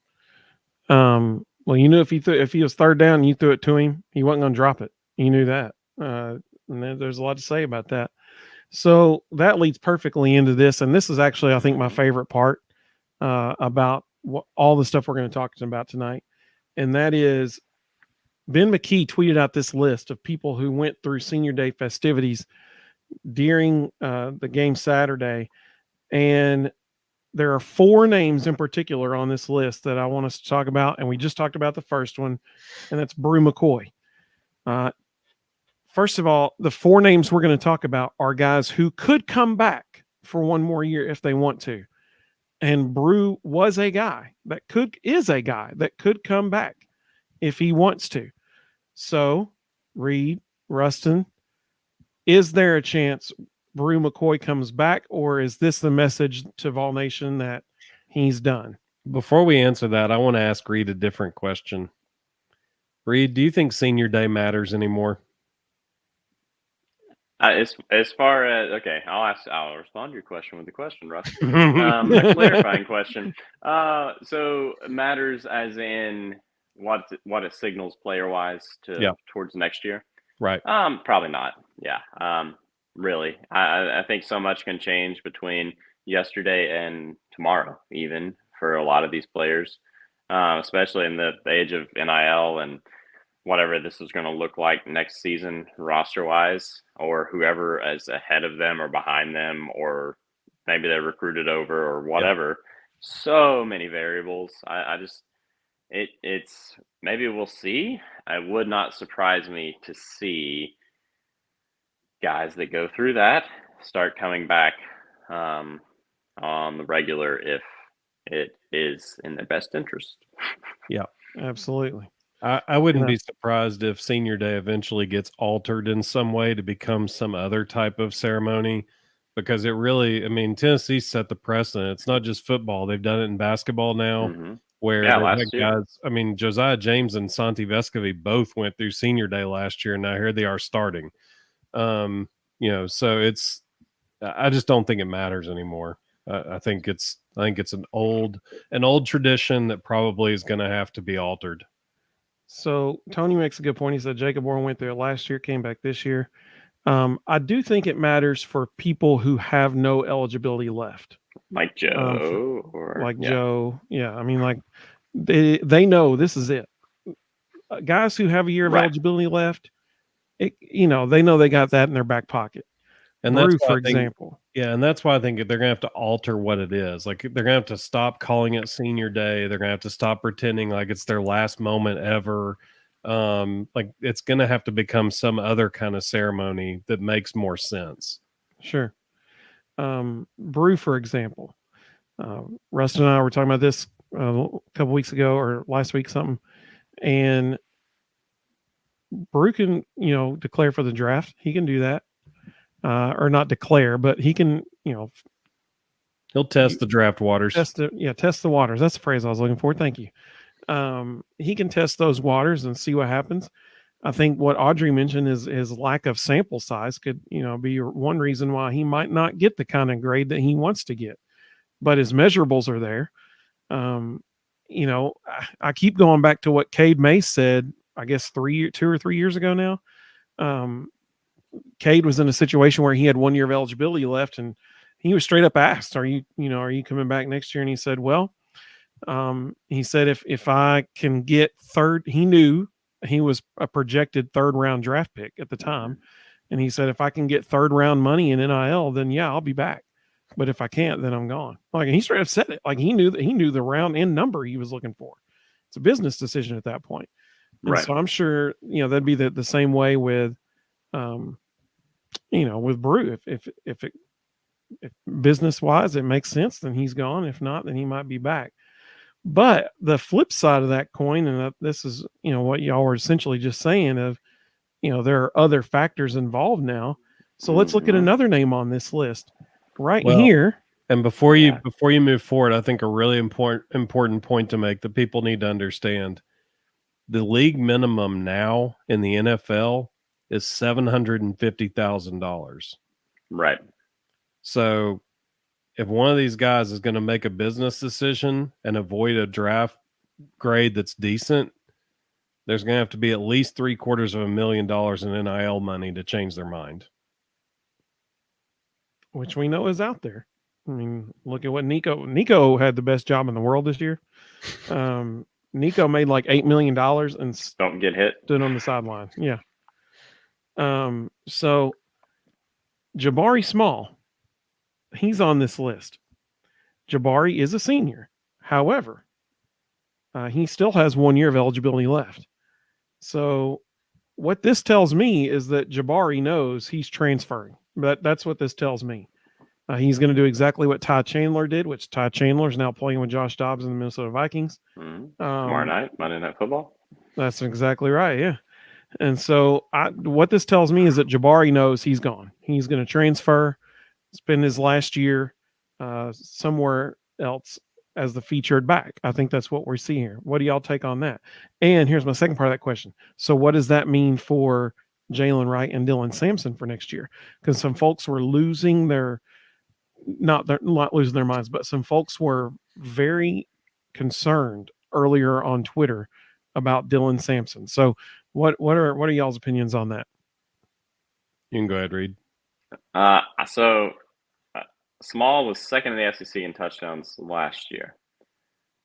Yep. Well, if he was third down and you threw it to him, he wasn't going to drop it. You knew that. And there's a lot to say about that. So that leads perfectly into this. And this is actually, I think, my favorite part about all the stuff we're going to talk about tonight. And that is, Ben McKee tweeted out this list of people who went through senior day festivities during the game Saturday. And there are 4 names in particular on this list that I want us to talk about. And we just talked about the first one, and that's Brew McCoy. First of all, the 4 names we're going to talk about are guys who could come back for one more year if they want to. And Brew is a guy that could come back if he wants to. So, Reed, Rustin, is there a chance Brew McCoy comes back, or is this the message to Vol Nation that he's done? Before we answer that, I want to ask Reed a different question. Reed, do you think senior day matters anymore? As far as, okay, I'll respond to your question with a question, Russ. A clarifying question. So matters as in what it signals player wise towards next year? Right. Probably not. Yeah. Really. I think so much can change between yesterday and tomorrow, even for a lot of these players, especially in the age of NIL and whatever this is going to look like next season roster wise, or whoever is ahead of them or behind them, or maybe they're recruited over or whatever. Yep. So many variables. It's maybe we'll see. It would not surprise me to see guys that go through that start coming back on the regular if it is in their best interest. Yeah, absolutely. I wouldn't be surprised if senior day eventually gets altered in some way to become some other type of ceremony, because it really, Tennessee set the precedent. It's not just football. They've done it in basketball now, where guys, Josiah James and Santi Vescovi both went through senior day last year, and now here they are starting. So I just don't think it matters anymore. I think it's an old tradition that probably is going to have to be altered. So Tony makes a good point. He said Jacob Warren went there last year, came back this year. I do think it matters for people who have no eligibility left. Like Joe like Joe. Yeah, I mean, like they know this is it. Guys who have a year of Right. eligibility left, they know they got that in their back pocket. And that's Brew, why for I think, example. yeah, and that's why I think they're gonna have to alter what it is. Like they're gonna have to stop calling it senior day. They're gonna have to stop pretending like it's their last moment ever. Like it's gonna have to become some other kind of ceremony that makes more sense. Sure. Brew, for example. Rustin and I were talking about this a couple weeks ago or last week, something. And Brew can, declare for the draft. He can do that. Or not declare, but he can, He'll test the draft waters. test the waters. That's the phrase I was looking for. Thank you. He can test those waters and see what happens. I think what Audrey mentioned is his lack of sample size could, be one reason why he might not get the kind of grade that he wants to get. But his measurables are there. I keep going back to what Cade Mace said, I guess 2 or 3 years ago now. Cade was in a situation where he had 1 year of eligibility left, and he was straight up asked, are you coming back next year? And he said, well, he said, if I can get third, he knew he was a projected 3rd round draft pick at the time. And he said, if I can get 3rd round money in NIL, then yeah, I'll be back. But if I can't, then I'm gone. Like, he straight up said it. Like, he knew the round end number he was looking for. It's a business decision at that point. And Right. so I'm sure, that'd be the same way with, with Brew. If business wise it makes sense, then he's gone. If not, then he might be back. But the flip side of that coin, and this is, what y'all were essentially just saying of, there are other factors involved now. So let's look at another name on this list right here. And before you move forward, I think a really important point to make that people need to understand: the league minimum now in the NFL is $750,000. Right. So if one of these guys is going to make a business decision and avoid a draft grade that's decent, there's going to have to be at least $750,000 in NIL money to change their mind. Which we know is out there. I mean, look at what Nico had the best job in the world this year. Nico made like $8 million and don't get hit. Stood on the sideline. Yeah. So Jabari Small, he's on this list. Jabari is a senior. However, he still has 1 year of eligibility left. So what this tells me is that Jabari knows he's transferring. That's what this tells me. He's going to do exactly what Ty Chandler did, which Ty Chandler is now playing with Josh Dobbs in the Minnesota Vikings. Tomorrow night, Monday Night Football. That's exactly right, yeah. And so what this tells me is that Jabari knows he's gone. He's going to transfer, spend his last year somewhere else as the featured back. I think that's what we're seeing here. What do y'all take on that? And here's my second part of that question. So what does that mean for Jalen Wright and Dylan Sampson for next year? Because some folks were losing not losing their minds, but some folks were very concerned earlier on Twitter about Dylan Sampson. So what are y'all's opinions on that? You can go ahead, Reed. Small was second in the SEC in touchdowns last year.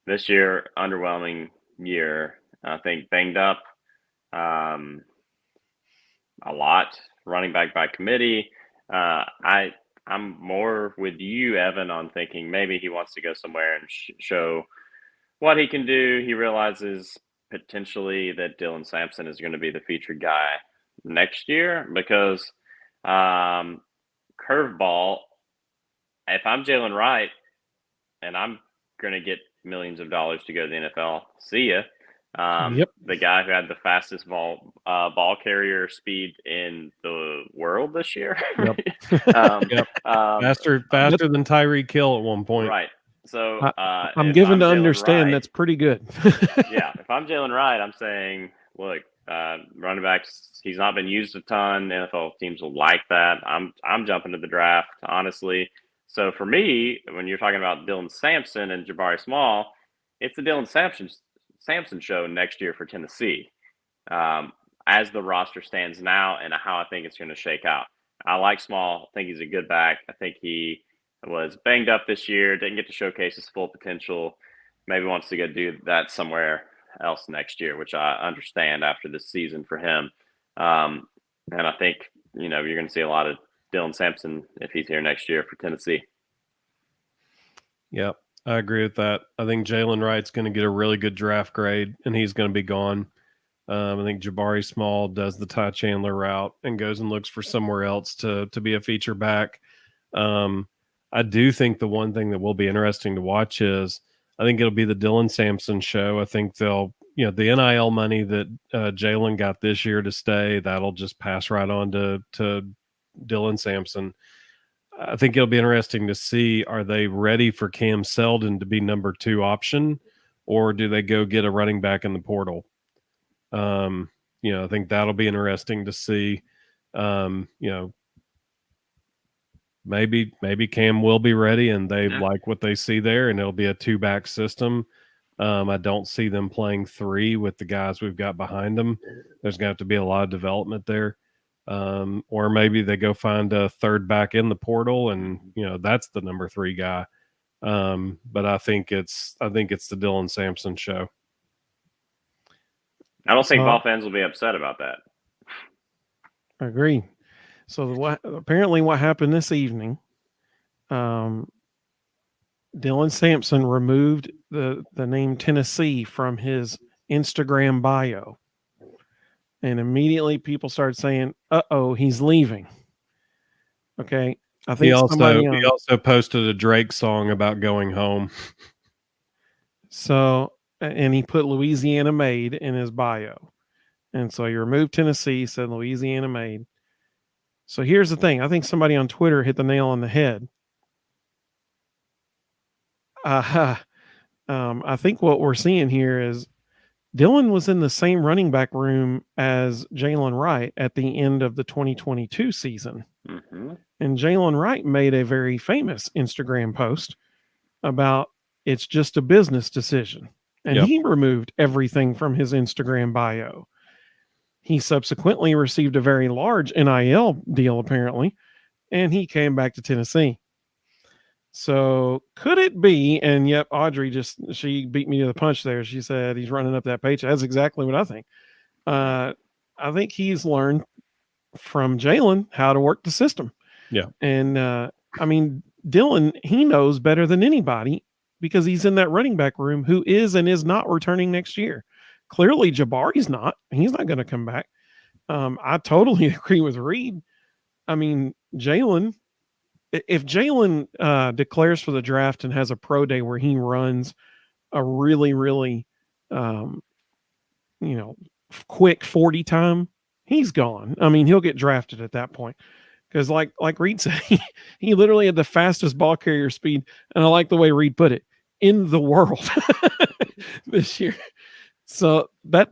This year, underwhelming year. I think banged up a lot. Running back by committee. I'm more with you, Evan, on thinking maybe he wants to go somewhere and show what he can do. He realizes potentially that Dylan Sampson is going to be the featured guy next year because curveball, if I'm Jalen Wright and I'm going to get millions of dollars to go to the NFL, see ya. The guy who had the fastest ball carrier speed in the world this year. Faster than Tyreek Hill at one point. Right. So I'm given to understand that's pretty good. Yeah. If I'm Jalen Wright, I'm saying, look, running backs, he's not been used a ton. NFL teams will like that. I'm jumping to the draft, honestly. So for me, when you're talking about Dylan Sampson and Jabari Small, it's the Dylan Sampson show next year for Tennessee, as the roster stands now and how I think it's going to shake out. I like Small. I think he's a good back. I think he was banged up this year, didn't get to showcase his full potential. Maybe wants to go do that somewhere else next year, which I understand after this season for him. And I think, you're going to see a lot of Dylan Sampson if he's here next year for Tennessee. Yep, I agree with that. I think Jalen Wright's going to get a really good draft grade, and he's going to be gone. I think Jabari Small does the Ty Chandler route and goes and looks for somewhere else to be a feature back. I do think the one thing that will be interesting to watch is I think it'll be the Dylan Sampson show. I think they'll, the NIL money that Jalen got this year to stay, that'll just pass right on to Dylan Sampson. I think it'll be interesting to see, are they ready for Cam Seldon to be number 2 option, or do they go get a running back in the portal? I think that'll be interesting to see. Maybe Cam will be ready and they like what they see there, and it'll be a 2-back system. I don't see them playing 3 with the guys we've got behind them. There's going to have to be a lot of development there. Or maybe they go find a 3rd back in the portal and, that's the number 3 guy. But I think it's the Dylan Sampson show. I don't think Vol fans will be upset about that. I agree. So apparently what happened this evening, Dylan Sampson removed the name Tennessee from his Instagram bio. And immediately people started saying, uh-oh, he's leaving. Okay. I think he also posted a Drake song about going home. So, and he put Louisiana Made in his bio. And so he removed Tennessee, said Louisiana Made. So here's the thing. I think somebody on Twitter hit the nail on the head. I think what we're seeing here is Dylan was in the same running back room as Jalen Wright at the end of the 2022 season. Mm-hmm. And Jalen Wright made a very famous Instagram post about it's just a business decision. And he removed everything from his Instagram bio. He subsequently received a very large NIL deal, apparently, and he came back to Tennessee. So could it be, and yep, Audrey she beat me to the punch there. She said he's running up that paycheck. That's exactly what I think. I think he's learned from Jalen how to work the system. Yeah. And Dylan, he knows better than anybody because he's in that running back room who is and is not returning next year. Clearly, Jabari's not. He's not going to come back. I totally agree with Reed. Jalen, if Jalen declares for the draft and has a pro day where he runs a really, really, quick 40 time, he's gone. He'll get drafted at that point. Because like Reed said, he literally had the fastest ball carrier speed. And I like the way Reed put it, in the world this year. So that's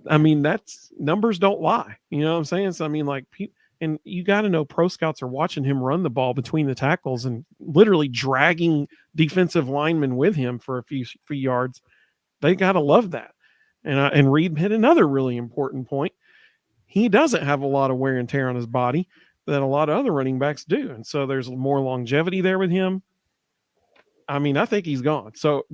numbers don't lie. You know what I'm saying? So and you got to know pro scouts are watching him run the ball between the tackles and literally dragging defensive linemen with him for a few yards. They got to love that. And Reed hit another really important point. He doesn't have a lot of wear and tear on his body that a lot of other running backs do. And so there's more longevity there with him. I think he's gone. So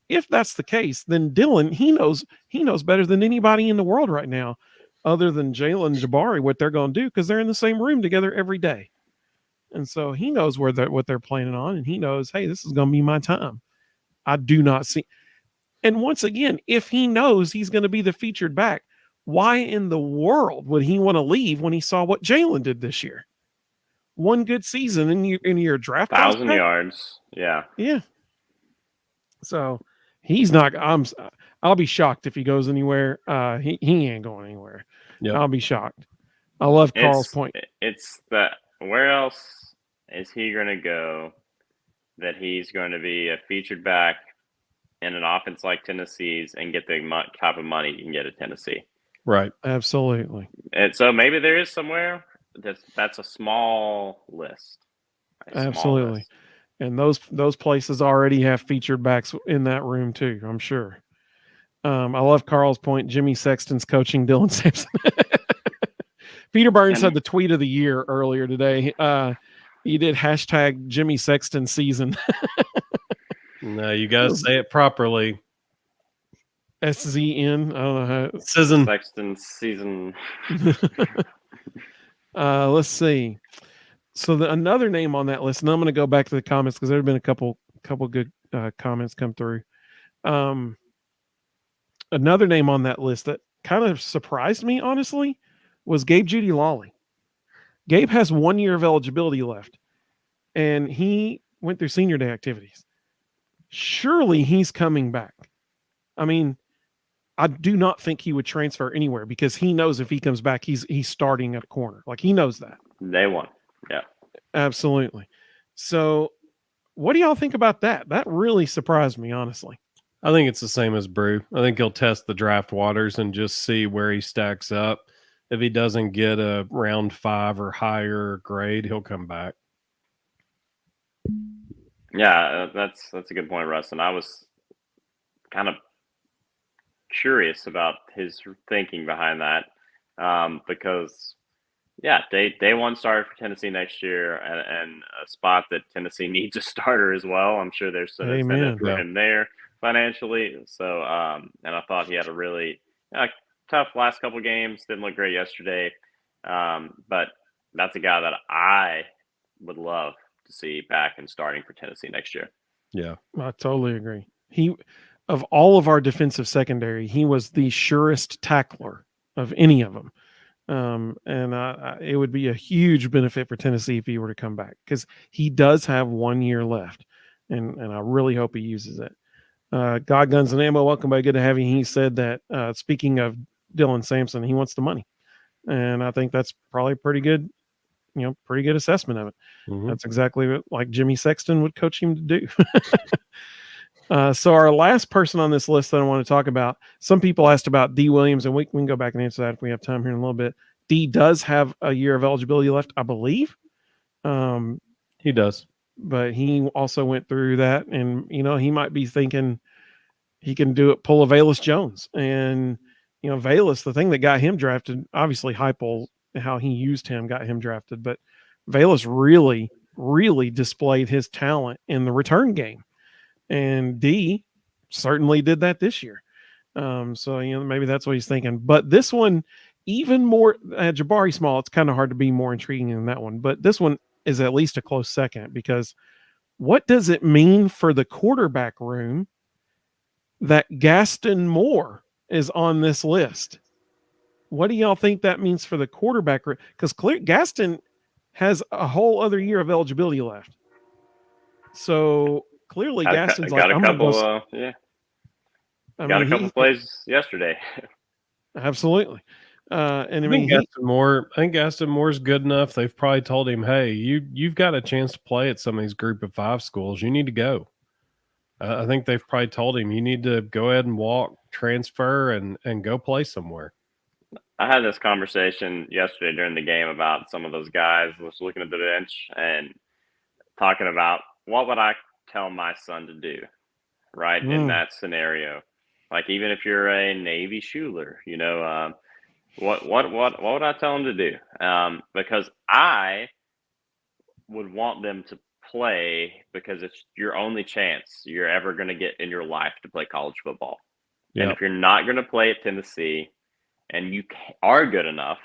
if that's the case, then Dylan, he knows better than anybody in the world right now, other than Jalen and Jabari, what they're going to do, because they're in the same room together every day. And so he knows what they're planning on, and he knows, hey, this is going to be my time. I do not see. And once again, if he knows he's going to be the featured back, why in the world would he want to leave when he saw what Jalen did this year? One good season in your draft, 1,000 yards. Yeah. Yeah. So he's not. I'll be shocked if he goes anywhere. He ain't going anywhere. Yep. I'll be shocked. I love Carl's point. It's that where else is he going to go that he's going to be a featured back in an offense like Tennessee's and get the type of money you can get at Tennessee? Right. Absolutely. And so maybe there is somewhere that's a small list. Absolutely. And those places already have featured backs in that room too, I'm sure. I love Carl's point. Jimmy Sexton's coaching Dylan Sampson. Peter Burns had the tweet of the year earlier today. You did hashtag Jimmy Sexton season. No, you got to say it properly. SZN. I don't know how. Season. Sexton season. Let's see. So another name on that list, and I'm going to go back to the comments because there have been a couple good comments come through. Another name on that list that kind of surprised me, honestly, was Gabe Judy Lawley. Gabe has 1 year of eligibility left, and he went through senior day activities. Surely he's coming back. I mean, I do not think he would transfer anywhere because he knows if he comes back, he's starting at a corner. Like, he knows that. Day one. Yeah. Absolutely. So what do y'all think about that? That really surprised me, honestly. I think it's the same as Brew. I think he'll test the draft waters and just see where he stacks up. If he doesn't get a round 5 or higher grade, he'll come back. Yeah, that's a good point, Russ. And I was kind of curious about his thinking behind that because, yeah, day one starter for Tennessee next year, and a spot that Tennessee needs a starter as well. I'm sure there's some incentive for him there financially. So, and I thought he had a really tough last couple games. Didn't look great yesterday, but that's a guy that I would love to see back and starting for Tennessee next year. Yeah, I totally agree. He, of all of our defensive secondary, he was the surest tackler of any of them. And it would be a huge benefit for Tennessee if he were to come back because he does have 1 year left, and I really hope he uses it. God, Guns, and Ammo, welcome back. Good to have you. He said that speaking of Dylan Sampson, he wants the money, and I think that's probably pretty good assessment of it. Mm-hmm. That's exactly what like Jimmy Sexton would coach him to do. So our last person on this list that I want to talk about, some people asked about D. Williams, and we can go back and answer that if we have time here in a little bit. D does have a year of eligibility left, I believe. He does. But he also went through that, and, he might be thinking he can pull a Velus Jones. And, Velus, the thing that got him drafted, obviously Heupel, how he used him got him drafted, but Velus really, really displayed his talent in the return game. And D certainly did that this year. So, maybe that's what he's thinking. But this one, even more, Jabari Small, it's kind of hard to be more intriguing than that one. But this one is at least a close second, because what does it mean for the quarterback room that Gaston Moore is on this list? What do y'all think that means for the quarterback room? Because Gaston has a whole other year of eligibility left. So clearly Gaston's got like, a couple, yeah. Got a couple plays yesterday. Absolutely. And I think Gaston Moore's good enough. They've probably told him, hey, you've got a chance to play at some of these group of 5 schools. You need to go. I think they've probably told him you need to go ahead and walk, transfer, and go play somewhere. I had this conversation yesterday during the game about some of those guys. I was looking at the bench and talking about what would I tell my son to do, right, in that scenario. Like, even if you're a Navy Schuler, what would I tell him to do? Because I would want them to play, because it's your only chance you're ever going to get in your life to play college football. Yep. And if you're not going to play at Tennessee and you are good enough,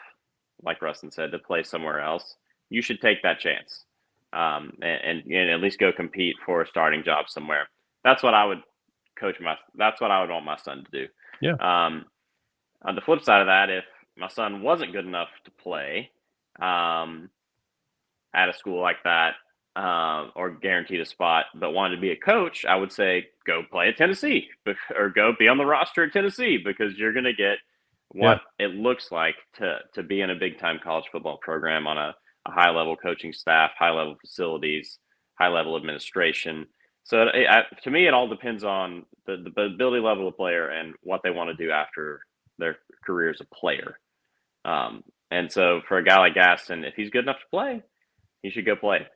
like Rustin said, to play somewhere else, you should take that chance and at least go compete for a starting job somewhere. That's what I would that's what I would want my son to do. Yeah. On the flip side of that, if my son wasn't good enough to play at a school like that, or guaranteed a spot, but wanted to be a coach, I would say go play at Tennessee, or go be on the roster at Tennessee, because you're going to get what it looks like to be in a big time college football program on a high level coaching staff, high level facilities, high level administration. So to me, it all depends on the ability level of player and what they want to do after their career as a player. And so for a guy like Gaston, if he's good enough to play, he should go play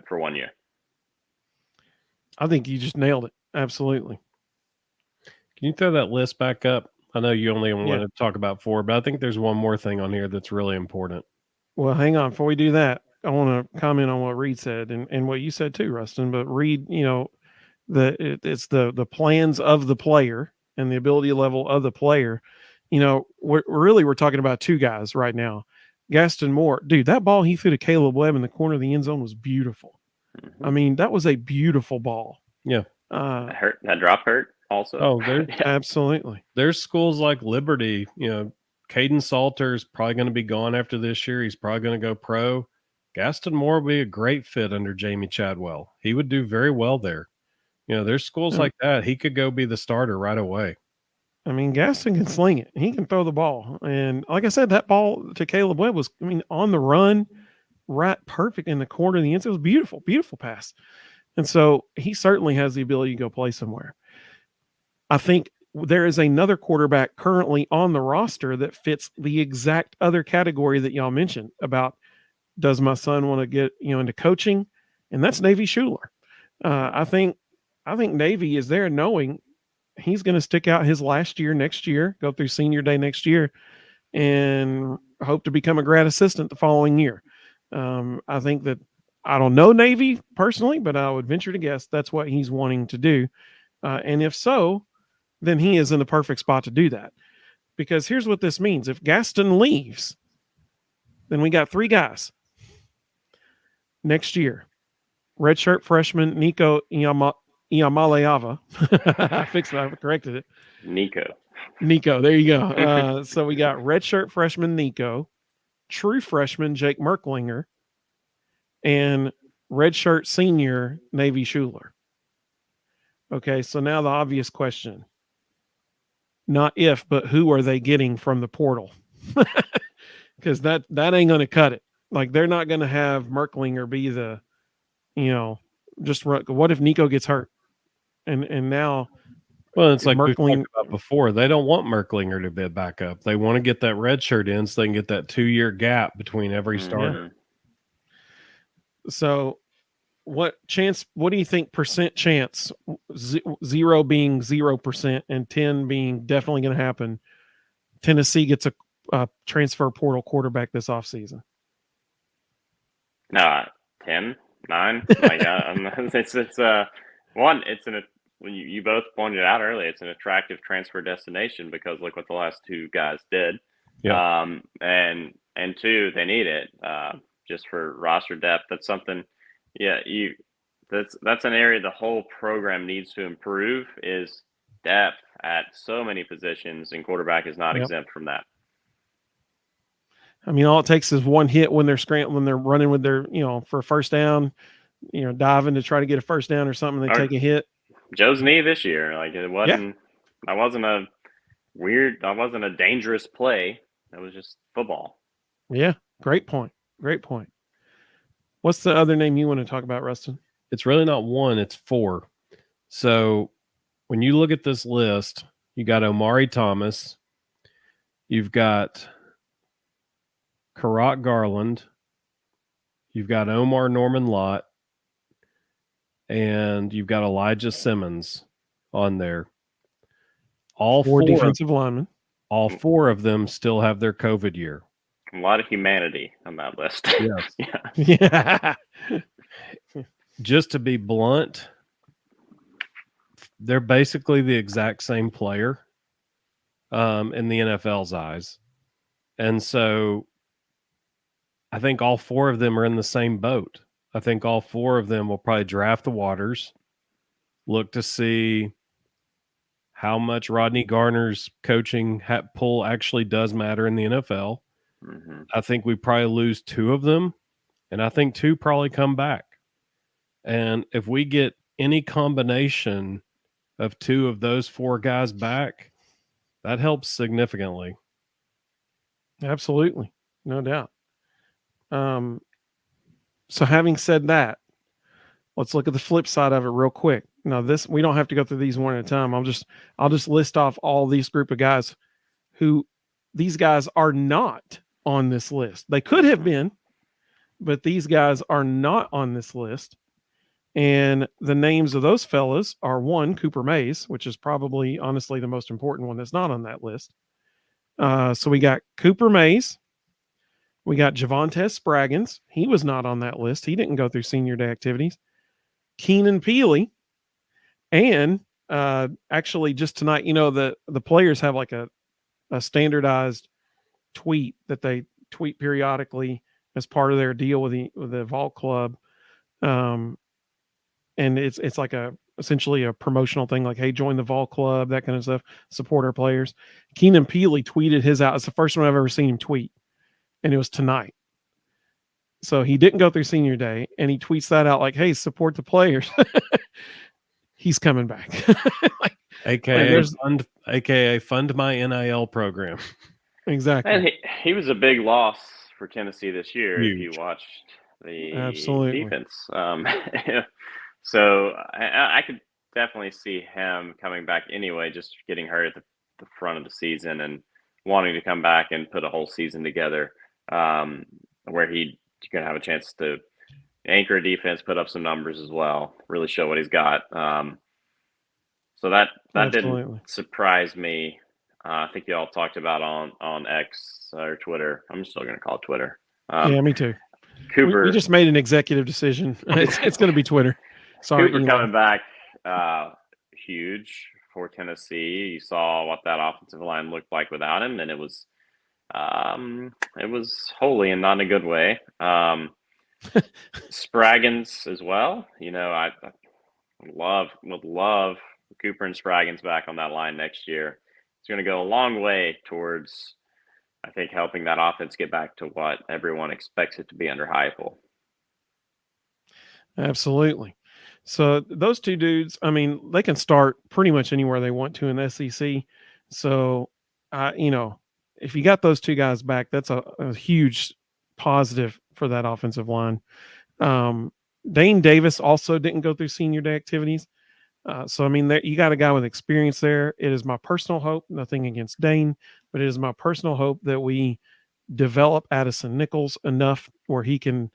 for 1 year. I think you just nailed it. Absolutely. Can you throw that list back up? I know you only wanted to talk about 4, but I think there's one more thing on here that's really important. Well, hang on. Before we do that, to comment on what Reed said and what you said too, Rustin. But Reed, it's the plans of the player and the ability level of the player. We're talking about two guys right now. Gaston Moore, dude, that ball he threw to Caleb Webb in the corner of the end zone was beautiful. Mm-hmm. I mean, that was a beautiful ball. Yeah. That drop hurt also. Oh, absolutely. There's schools like Liberty, Caden Salter's probably going to be gone after this year. He's probably going to go pro. Gaston Moore would be a great fit under Jamie Chadwell. He would do very well there. There's schools like that. He could go be the starter right away. I mean, Gaston can sling it. He can throw the ball. And like I said, that ball to Caleb Webb was, on the run, right, perfect in the corner of the end zone. It was beautiful, beautiful pass. And so he certainly has the ability to go play somewhere. I think there is another quarterback currently on the roster that fits the exact other category that y'all mentioned about, does my son want to get, into coaching? And that's Navy Schuler. I think Navy is there knowing he's going to stick out his last year next year, go through senior day next year, and hope to become a grad assistant the following year. I think that, I don't know Navy personally, but I would venture to guess that's what he's wanting to do. And if so, then he is in the perfect spot to do that. Because here's what this means. If Gaston leaves, then we got three guys next year. Redshirt freshman Nico Iamaleava. I fixed it. I corrected it. Nico. There you go. So we got redshirt freshman Nico, true freshman Jake Merklinger, and redshirt senior Navy Schuler. Okay, so now the obvious question. Not if, but who are they getting from the portal? Because that ain't going to cut it. Like, they're not going to have Merklinger be the, just run. What if Nico gets hurt? And now, well, it's like we talked about before. They don't want Merklinger to be a backup. They want to get that red shirt in so they can get that 2-year gap between every starter. Yeah. So, what do you think percent chance? 0 being 0% and 10 being definitely going to happen. Tennessee gets a transfer portal quarterback this offseason. 10, 9. It's one. You both pointed out earlier. It's an attractive transfer destination because look what the last two guys did. Yeah. And two, they need it just for roster depth. That's something. Yeah, that's an area the whole program needs to improve is depth at so many positions, and quarterback is not exempt from that. I mean, all it takes is one hit when they're when they're running with their, for a first down, diving to try to get a first down or something. They take a hit. Joe's knee this year, like it wasn't. That wasn't a dangerous play. That was just football. Yeah, great point. Great point. What's the other name you want to talk about, Rustin? It's really not one, it's 4. So when you look at this list, you got Omari Thomas, you've got Karat Garland, you've got Omar Norman Lott, and you've got Elijah Simmons on there. All four defensive linemen. All 4 of them still have their COVID year. A lot of humanity on that list. Yes. Yeah. Just to be blunt, they're basically the exact same player in the NFL's eyes. And so I think all 4 of them are in the same boat. I think all 4 of them will probably draft the waters, look to see how much Rodney Garner's coaching pull actually does matter in the NFL. Mm-hmm. I think we probably lose 2 of them, and I think 2 probably come back. And if we get any combination of 2 of those 4 guys back, that helps significantly. Absolutely. No doubt. So having said that, let's look at the flip side of it real quick. Now, we don't have to go through these one at a time. I'll just list off all these group of guys who these guys are not on this list. They could have been, but these guys are not on this list. And the names of those fellas are 1, Cooper Mays, which is probably honestly the most important one that's not on that list. So we got Cooper Mays, We got Javonte Spraggins. He was not on that list. He didn't go through senior day activities. Keenan Peely. And actually, just tonight, the players have like a standardized tweet that they tweet periodically as part of their deal with the Vault Club. And it's like essentially a promotional thing, like, hey, join the Vault Club, that kind of stuff, support our players. Keenan Peely tweeted his out. It's the first one I've ever seen him tweet, and it was tonight. So he didn't go through senior day, and he tweets that out like, hey, support the players. He's coming back. Like, AKA fund my NIL program. Exactly. And he was a big loss for Tennessee this year. Huge. If you watched the Absolutely. defense. So I could definitely see him coming back anyway, just getting hurt at the front of the season and wanting to come back and put a whole season together, where he's going to have a chance to anchor a defense, put up some numbers as well, really show what he's got. So that Absolutely. didn't surprise me. I think you all talked about on X or Twitter. I'm still going to call it Twitter. Yeah, me too. Cooper. We just made an executive decision. It's going to be Twitter. Sorry, Cooper coming back, huge for Tennessee. You saw what that offensive line looked like without him, and it was holy and not in a good way. Spraggins as well. I would love Cooper and Spraggins back on that line next year. It's going to go a long way towards, I think, helping that offense get back to what everyone expects it to be under Heupel. Absolutely. So those two dudes, I mean, they can start pretty much anywhere they want to in the SEC. So, if you got those two guys back, that's a huge positive for that offensive line. Dane Davis also didn't go through senior day activities. So, I mean, you got a guy with experience there. It is my personal hope, nothing against Dane, but it is my personal hope that we develop Addison Nichols enough where he can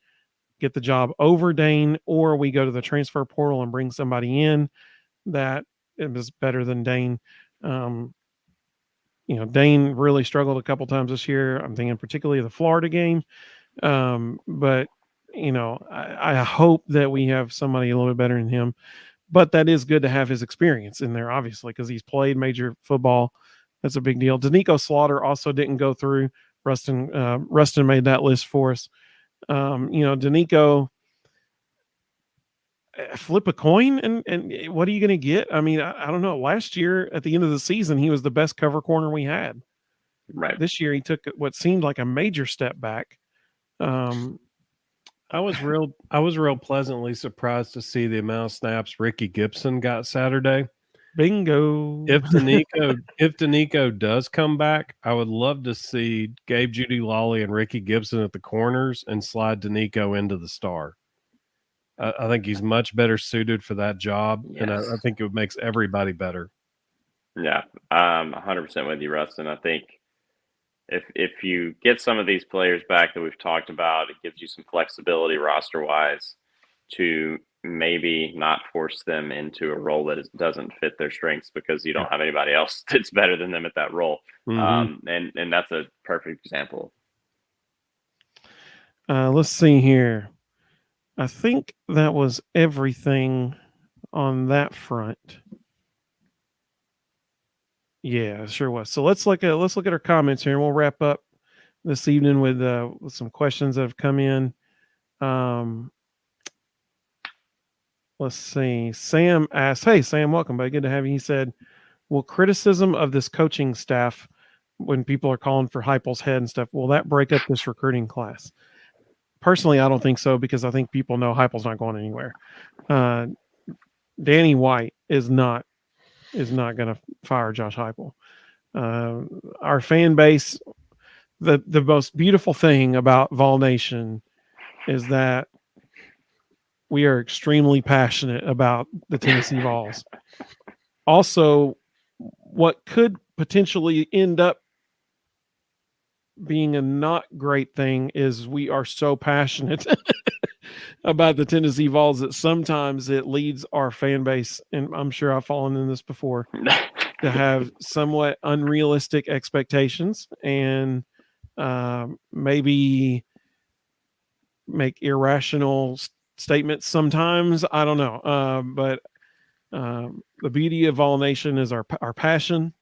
get the job over Dane, or we go to the transfer portal and bring somebody in that is better than Dane. Dane really struggled a couple times this year. I'm thinking particularly of the Florida game. But I hope that we have somebody a little bit better than him. But that is good to have his experience in there, obviously, because he's played major football. That's a big deal. Danico Slaughter also didn't go through. Rustin made that list for us. Danico, flip a coin and what are you going to get? I mean, I don't know. Last year at the end of the season, he was the best cover corner we had. Right. This year, he took what seemed like a major step back. I was real pleasantly surprised to see the amount of snaps Ricky Gibson got Saturday. Bingo. If Danico does come back, I would love to see Gabe Judy Lawley and Ricky Gibson at the corners and slide Danico into the star. I think he's much better suited for that job, yes. And I think it makes everybody better. Yeah, I'm 100% with you, Rustin. I think if you get some of these players back that we've talked about, it gives you some flexibility roster-wise to maybe not force them into a role that doesn't fit their strengths because you don't have anybody else that's better than them at that role. Mm-hmm. And that's a perfect example. Let's see here. I think that was everything on that front. Yeah, it sure was. So let's look at our comments here, and we'll wrap up this evening with some questions that have come in. Let's see. Sam asked, "Hey, Sam, welcome, buddy. Good to have you." He said, "Will criticism of this coaching staff, when people are calling for Heupel's head and stuff, will that break up this recruiting class?" Personally, I don't think so, because I think people know Heupel's not going anywhere. Danny White is not going to fire Josh Heupel. Our fan base, the most beautiful thing about Vol Nation is that we are extremely passionate about the Tennessee Vols. Also, what could potentially end up being a not great thing is we are so passionate about the Tennessee Vols that sometimes it leads our fan base, and I'm sure I've fallen in this before, to have somewhat unrealistic expectations. And maybe make irrational statements sometimes. I don't know. But the beauty of All Nation is our passion,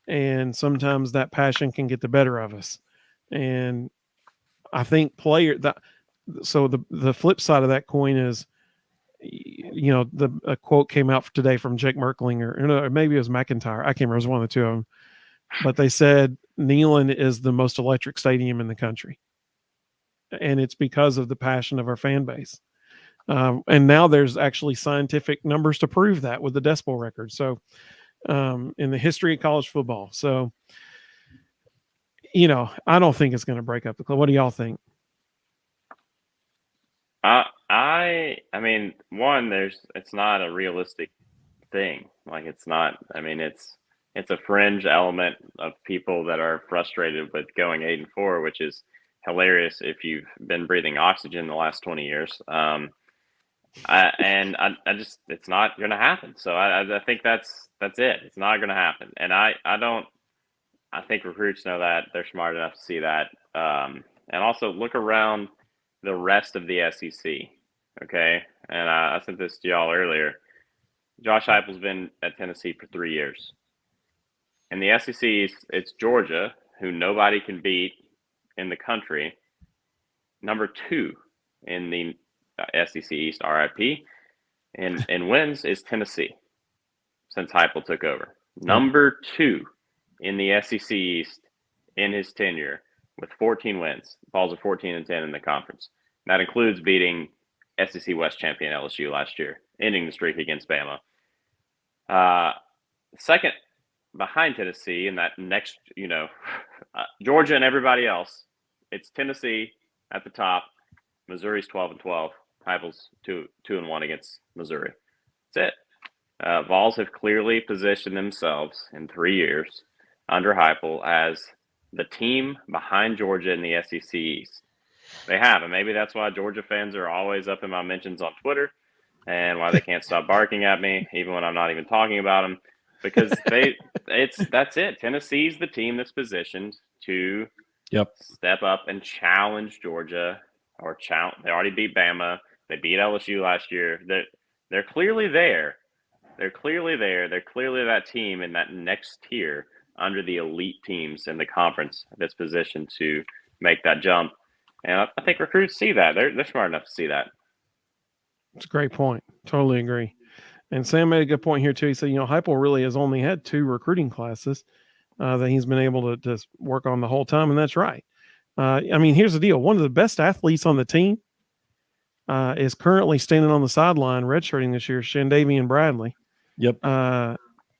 and sometimes that passion can get the better of us. And I think so the flip side of that coin is, a quote came out today from Jake Merklinger, or maybe it was McIntyre. I can't remember. It was one of the two of them. But they said Neyland is the most electric stadium in the country. And it's because of the passion of our fan base. And now there's actually scientific numbers to prove that with the decibel record. So in the history of college football. So, I don't think it's going to break up the club. What do y'all think? I mean, it's not a realistic thing. Like, it's not. I mean, it's a fringe element of people that are frustrated with going 8-4, which is hilarious if you've been breathing oxygen the last 20 years. It's not going to happen. So I think that's it. It's not going to happen. And I think recruits know that. They're smart enough to see that. And also look around the rest of the SEC. Okay. And I sent this to y'all earlier. Josh Heupel's been at Tennessee for 3 years. In the SEC, it's Georgia, who nobody can beat in the country. Number 2 in the SEC East, RIP, and wins is Tennessee since Heupel took over. Number 2 in the SEC East in his tenure with 14 wins. Balls are 14-10 in the conference. That includes beating SEC West champion LSU last year, ending the streak against Bama. Second behind Tennessee in that next, Georgia and everybody else, it's Tennessee at the top. Missouri's 12-12. Heupel's 2-1 against Missouri. That's it. Vols have clearly positioned themselves in 3 years under Heupel as the team behind Georgia in the SEC East. They have, and maybe that's why Georgia fans are always up in my mentions on Twitter, and why they can't stop barking at me even when I'm not even talking about them, because that's it. Tennessee's the team that's positioned to step up and challenge Georgia, they already beat Bama. They beat LSU last year. They're clearly there. They're clearly there. They're clearly that team in that next tier under the elite teams in the conference that's positioned to make that jump. And I think recruits see that. They're smart enough to see that. It's a great point. Totally agree. And Sam made a good point here too. He said, Heupel really has only had 2 recruiting classes that he's been able to work on the whole time, and that's right. Here's the deal. One of the best athletes on the team is currently standing on the sideline redshirting this year, Shandavian Bradley. Yep.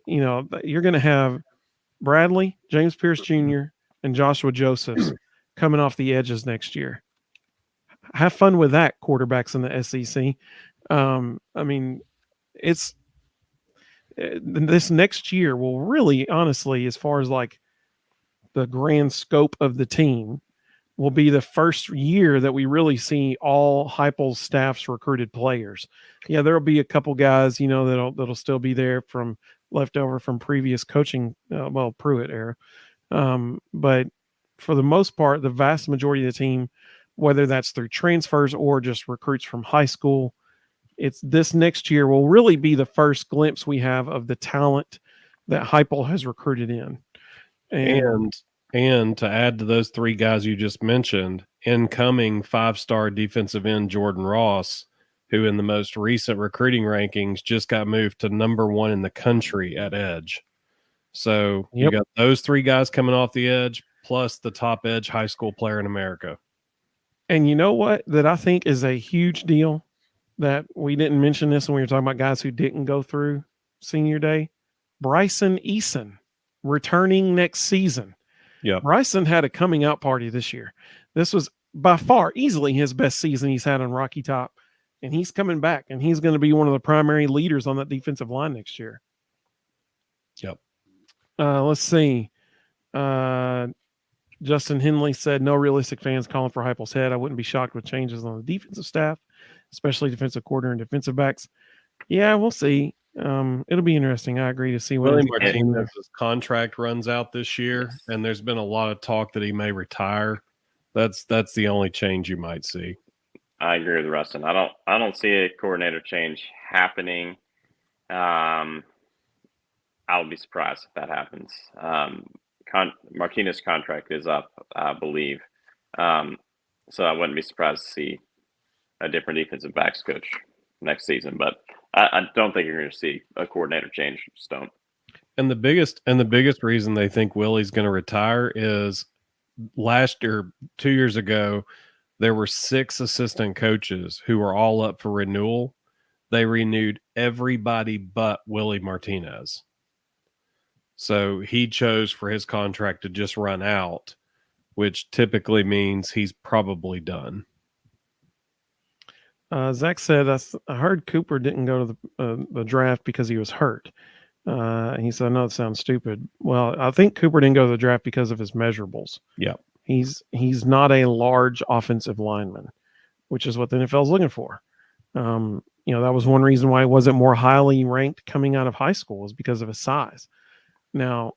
You're going to have Bradley, James Pierce Jr., and Joshua Josephs coming off the edges next year. Have fun with that, quarterbacks in the SEC. It's this next year will really, honestly, as far as like the grand scope of the team, will be the first year that we really see all Heupel's staff's recruited players. Yeah, there'll be a couple guys, that'll still be there from leftover from previous coaching, Pruitt era. But for the most part, the vast majority of the team, whether that's through transfers or just recruits from high school, it's this next year will really be the first glimpse we have of the talent that Heupel has recruited in. And to add to those 3 guys you just mentioned, incoming 5-star defensive end Jordan Ross, who in the most recent recruiting rankings just got moved to number 1 in the country at edge. So you got those 3 guys coming off the edge, plus the top edge high school player in America. And you know what that I think is a huge deal that we didn't mention this when we were talking about guys who didn't go through senior day? Bryson Eason returning next season. Yeah, Bryson had a coming out party this year. This was by far easily his best season he's had on Rocky Top. And he's coming back, and he's going to be one of the primary leaders on that defensive line next year. Yep. Let's see. Justin Henley said, no realistic fans calling for Heupel's head. I wouldn't be shocked with changes on the defensive staff, especially defensive coordinator and defensive backs. Yeah, we'll see. It'll be interesting. I agree to see when Willie it's in there. Martinez's contract runs out this year, Yes. and there's been a lot of talk that he may retire. That's the only change you might see. I agree with Rustin. I don't see a coordinator change happening. I would be surprised if that happens. Martinez's contract is up, I believe. So I wouldn't be surprised to see a different defensive backs coach next season. But I don't think you're going to see a coordinator change. Just don't. And the biggest reason they think Willie's going to retire is last year, 2 years ago, there were 6 assistant coaches who were all up for renewal. They renewed everybody but Willie Martinez. So he chose for his contract to just run out, which typically means he's probably done. Zach said, I heard Cooper didn't go to the draft because he was hurt. He said, I know it sounds stupid. Well, I think Cooper didn't go to the draft because of his measurables. Yep. He's not a large offensive lineman, which is what the NFL is looking for. That was one reason why he wasn't more highly ranked coming out of high school, was because of his size. Now,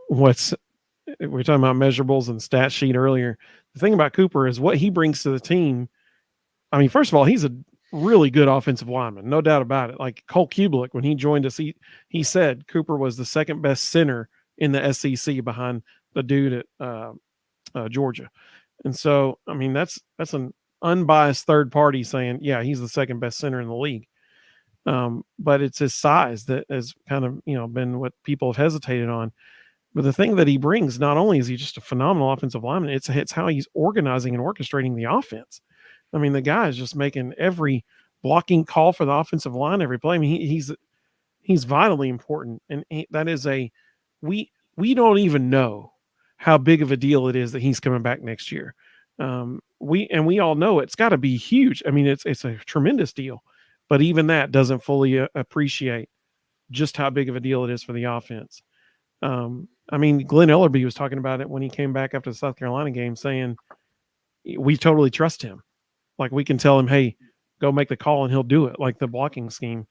we were talking about measurables and stat sheet earlier. The thing about Cooper is what he brings to the team. I mean, first of all, he's a really good offensive lineman, no doubt about it. Like Cole Kubelik, when he joined us, he said Cooper was the second best center in the SEC behind the dude at Georgia. And so, I mean, that's an unbiased third party saying, yeah, he's the second best center in the league. But it's his size that has kind of, been what people have hesitated on. But the thing that he brings, not only is he just a phenomenal offensive lineman, it's how he's organizing and orchestrating the offense. I mean, the guy is just making every blocking call for the offensive line every play. I mean, he's vitally important, and that is we don't even know how big of a deal it is that he's coming back next year. We all know it's got to be huge. I mean, it's a tremendous deal, but even that doesn't fully appreciate just how big of a deal it is for the offense. I mean, Glenn Ellerby was talking about it when he came back after the South Carolina game, saying we totally trust him. Like, we can tell him, hey, go make the call and he'll do it. Like the blocking scheme,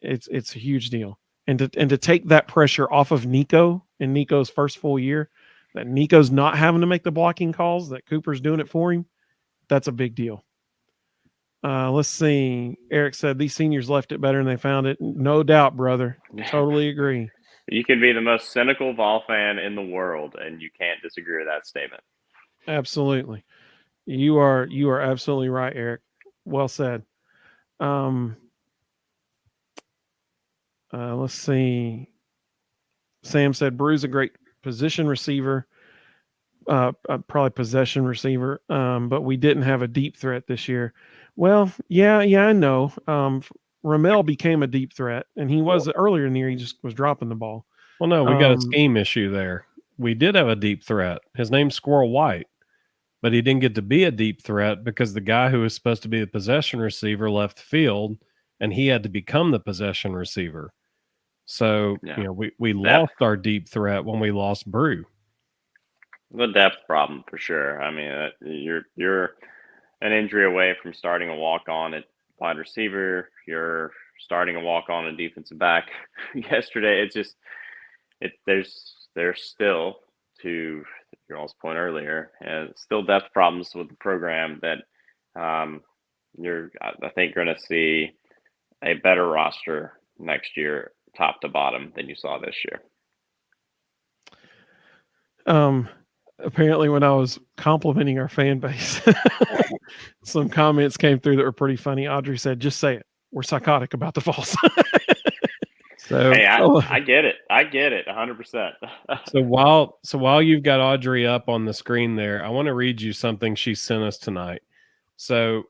it's a huge deal. And to take that pressure off of Nico in Nico's first full year, that Nico's not having to make the blocking calls, that Cooper's doing it for him, that's a big deal. Let's see. Eric said these seniors left it better than they found it. No doubt, brother. Totally agree. You can be the most cynical Vol fan in the world, and you can't disagree with that statement. Absolutely. You are absolutely right, Eric. Well said. Let's see. Sam said Brew's a great position receiver, probably possession receiver, but we didn't have a deep threat this year. Well, yeah, I know. Ramel became a deep threat, and he was earlier in the year. He just was dropping the ball. Well, no, we got a scheme issue there. We did have a deep threat. His name's Squirrel White, but he didn't get to be a deep threat because the guy who was supposed to be the possession receiver left the field, and he had to become the possession receiver. So, we lost our deep threat when we lost Brew. The depth problem for sure. I mean, you're an injury away from starting a walk-on at wide receiver. You're starting a walk-on at defensive back. Yesterday, it's just there's still, to your all's point earlier, still depth problems with the program that I think you're going to see a better roster next year, top to bottom, than you saw this year. Apparently when I was complimenting our fan base, some comments came through that were pretty funny. Audrey said, just say it. We're psychotic about the Vols. So hey, I get it. I get it 100%. So while you've got Audrey up on the screen there, I want to read you something she sent us tonight. So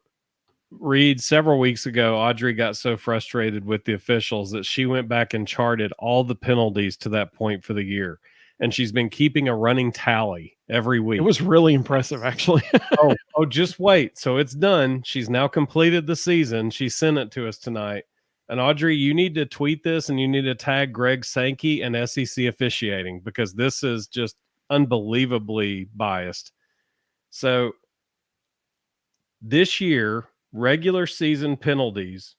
Reed, several weeks ago, Audrey got so frustrated with the officials that she went back and charted all the penalties to that point for the year. And she's been keeping a running tally every week. It was really impressive, actually. oh, just wait. So it's done. She's now completed the season. She sent it to us tonight. And Audrey, you need to tweet this and you need to tag Greg Sankey and SEC officiating, because this is just unbelievably biased. So this year, regular season penalties,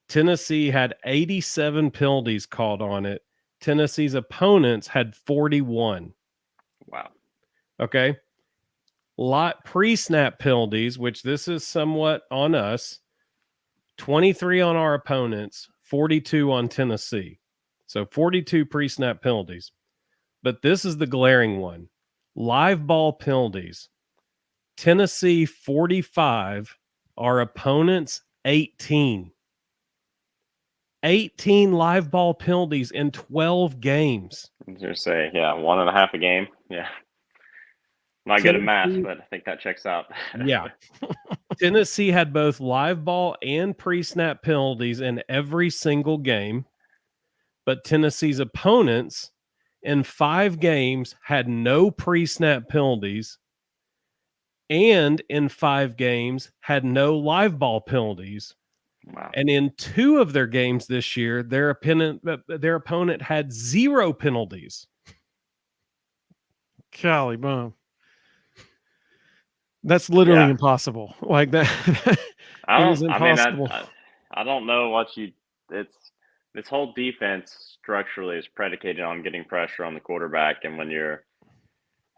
Tennessee had 87 penalties called on it. Tennessee's opponents had 41. Wow. Okay. Lot pre-snap penalties, which this is somewhat on us. 23 on our opponents, 42 on Tennessee. So 42 pre-snap penalties. But this is the glaring one. Live ball penalties. Tennessee 45, our opponents 18. 18 live ball penalties in 12 games. I was going to say, yeah, 1.5 a game. Yeah. Not good at math, but I think that checks out. Yeah. Tennessee had both live ball and pre-snap penalties in every single game, but Tennessee's opponents in 5 games had no pre-snap penalties, and in 5 games had no live ball penalties. Wow. And in 2 of their games this year, their opponent had 0 penalties. Golly bum. That's literally impossible. Like that. It is impossible. I don't know what this whole defense structurally is predicated on getting pressure on the quarterback, and when you're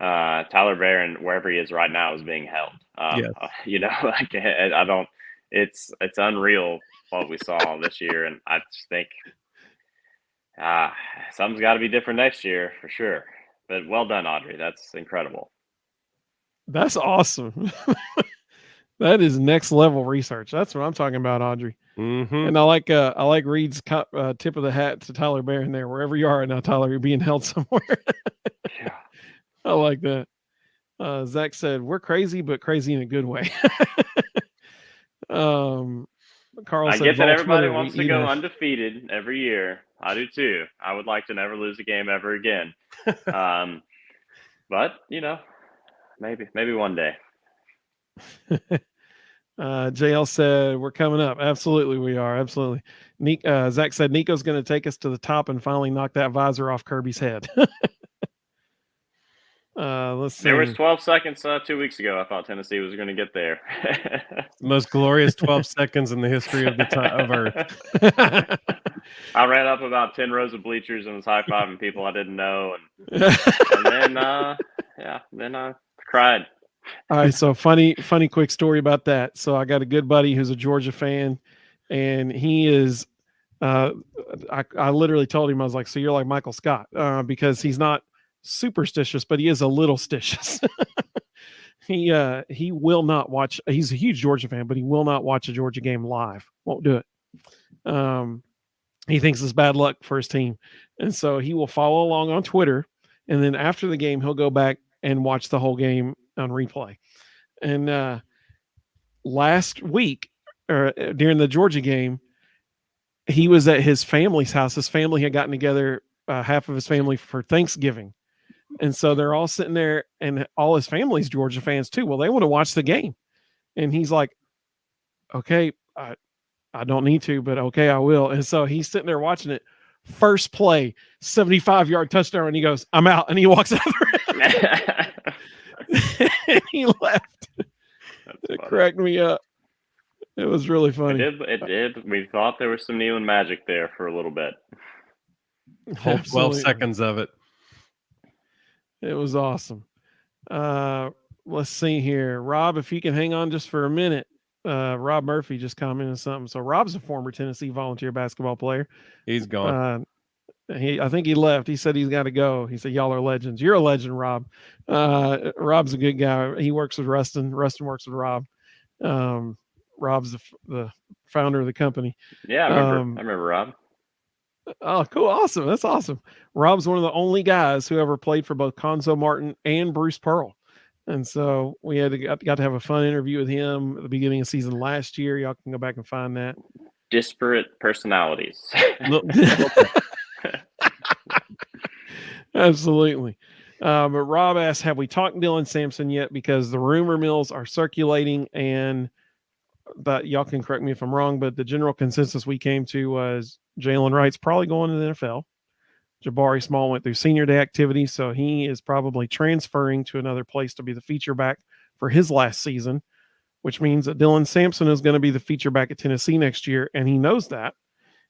Tyler Barron, wherever he is right now, is being held. Like I don't. It's unreal what we saw this year, and I just think something's got to be different next year for sure. But well done, Audrey. That's incredible. That's awesome. That is next level research. That's what I'm talking about, Audrey. Mm-hmm. And I like Reed's tip of the hat to Tyler Barron there. Wherever you are right now, Tyler, you're being held somewhere. Yeah. I like that. Zach said, we're crazy, but crazy in a good way. Carl I said, get that everybody wants to go undefeated every year. I do too. I would like to never lose a game ever again. But maybe one day. JL said, we're coming up. Absolutely, we are. Absolutely. Zach said, Nico's going to take us to the top and finally knock that visor off Kirby's head. Let's see. There was 12 seconds 2 weeks ago. I thought Tennessee was going to get there. Most glorious 12 seconds in the history of of Earth. I ran up about 10 rows of bleachers and was high-fiving people I didn't know. And then I cried. All right, so funny quick story about that. So I got a good buddy who's a Georgia fan, and he is I literally told him, I was like, so you're like Michael Scott, because he's not superstitious, but he is a little stitious. He will not watch. He's a huge Georgia fan, but he will not watch a Georgia game live. Won't do it. He thinks it's bad luck for his team, and so he will follow along on Twitter, and then after the game, he'll go back and watch the whole game on replay. And last week, or during the Georgia game, he was at his family's house. His family had gotten together, half of his family, for Thanksgiving. And so they're all sitting there, and all his family's Georgia fans too. Well, they want to watch the game. And he's like, okay, I don't need to, but okay, I will. And so he's sitting there watching it. First play, 75-yard touchdown, and he goes, I'm out. And he walks out the and he left. It cracked me up. It was really funny. It did. We thought there was some Neyland magic there for a little bit. Whole 12 seconds of it. It was awesome. Let's see here. Rob, if you can hang on just for a minute. Rob Murphy just commented something. So Rob's a former Tennessee volunteer basketball player. He's gone. I think he left. He said he's got to go. He said, y'all are legends. You're a legend, Rob. Rob's a good guy. He works with Rustin. Rustin works with Rob. Rob's the founder of the company. Yeah, I remember Rob. Oh, cool. Awesome. That's awesome. Rob's one of the only guys who ever played for both Conzo Martin and Bruce Pearl. And so we got to have a fun interview with him at the beginning of season last year. Y'all can go back and find that. Disparate personalities. Absolutely. But Rob asked, have we talked Dylan Sampson yet? Because the rumor mills are circulating, and that y'all can correct me if I'm wrong, but the general consensus we came to was Jalen Wright's probably going to the NFL. Jabari Small went through senior day activities, so he is probably transferring to another place to be the feature back for his last season. which means that Dylan Sampson is going to be the feature back at Tennessee next year, and he knows that.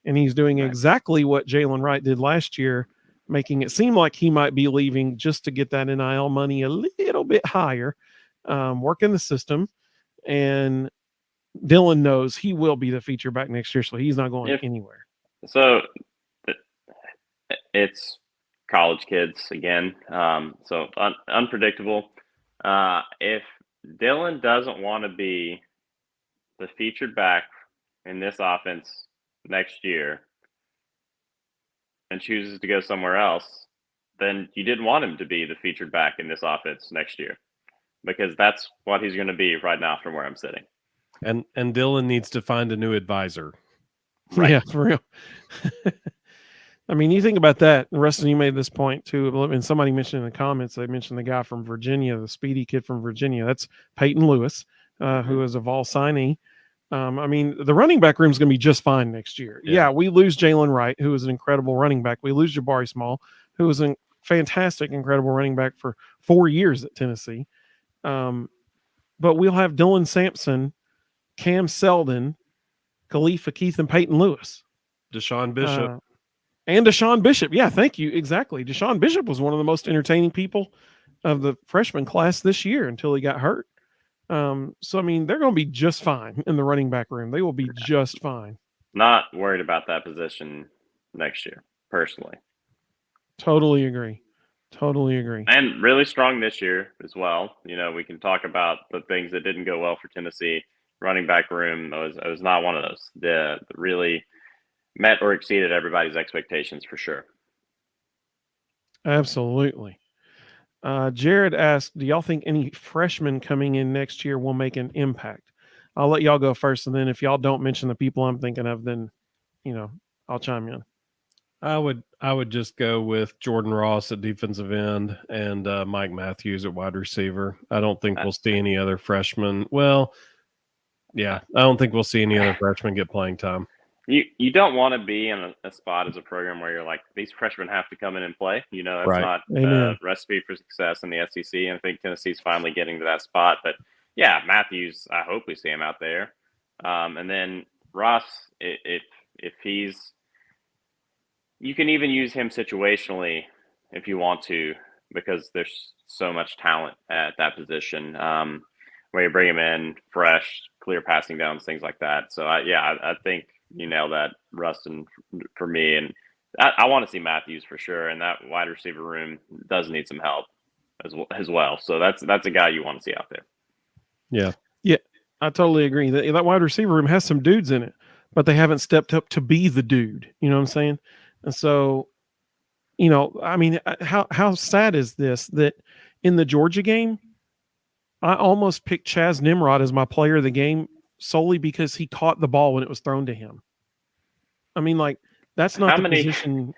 And he's doing exactly what Jalen Wright did last year, making it seem like he might be leaving just to get that NIL money a little bit higher, working the system. And Dylan knows he will be the feature back next year, so he's not going anywhere. So it's college kids again, so unpredictable. If Dylan doesn't want to be the featured back in this offense next year and chooses to go somewhere else, then you didn't want him to be the featured back in this offense next year, because that's what he's going to be right now from where I'm sitting. And Dylan needs to find a new advisor. Right. Yeah, for real. I mean, you think about that. Rustin, you made this point too. And somebody mentioned in the comments, they mentioned the guy from Virginia, the speedy kid from Virginia. That's Peyton Lewis, who is a Vol signee. I mean, the running back room is going to be just fine next year. Yeah, we lose Jalen Wright, who is an incredible running back. We lose Jabari Small, who was a fantastic, incredible running back for 4 years at Tennessee. But we'll have Dylan Sampson, Cam Seldon, Khalifa Keith, and Peyton Lewis. Deshaun Bishop. And Deshaun Bishop. Yeah, thank you. Exactly. Deshaun Bishop was one of the most entertaining people of the freshman class this year until he got hurt. So, I mean, they're going to be just fine in the running back room. They will be just fine. Not worried about that position next year, personally. Totally agree. Totally agree. And really strong this year as well. You know, we can talk about the things that didn't go well for Tennessee. Running back room was not one of those. The really met or exceeded everybody's expectations for sure. Absolutely. Jared asked, do y'all think any freshmen coming in next year will make an impact? I'll let y'all go first, and then if y'all don't mention the people I'm thinking of, then, you know, I'll chime in. I would just go with Jordan Ross at defensive end and Mike Matthews at wide receiver. I don't think we'll see any other freshmen. Well, yeah, I don't think we'll see any other freshmen get playing time. You don't want to be in a spot as a program where you're like, these freshmen have to come in and play. You know, that's not a recipe for success in the SEC. And I think Tennessee's finally getting to that spot. But yeah, Matthews, I hope we see him out there. And then Ross, if he's, you can even use him situationally if you want to, because there's so much talent at that position, where you bring him in fresh, clear passing downs, things like that. So I think you nailed that, Rustin, for me. And I want to see Matthews for sure. And that wide receiver room does need some help as well. So that's a guy you want to see out there. Yeah. Yeah, I totally agree. That wide receiver room has some dudes in it, but they haven't stepped up to be the dude. You know what I'm saying? And so, you know, I mean, how sad is this that in the Georgia game, I almost picked Chaz Nimrod as my player of the game solely because he caught the ball when it was thrown to him. I mean, like, that's not position.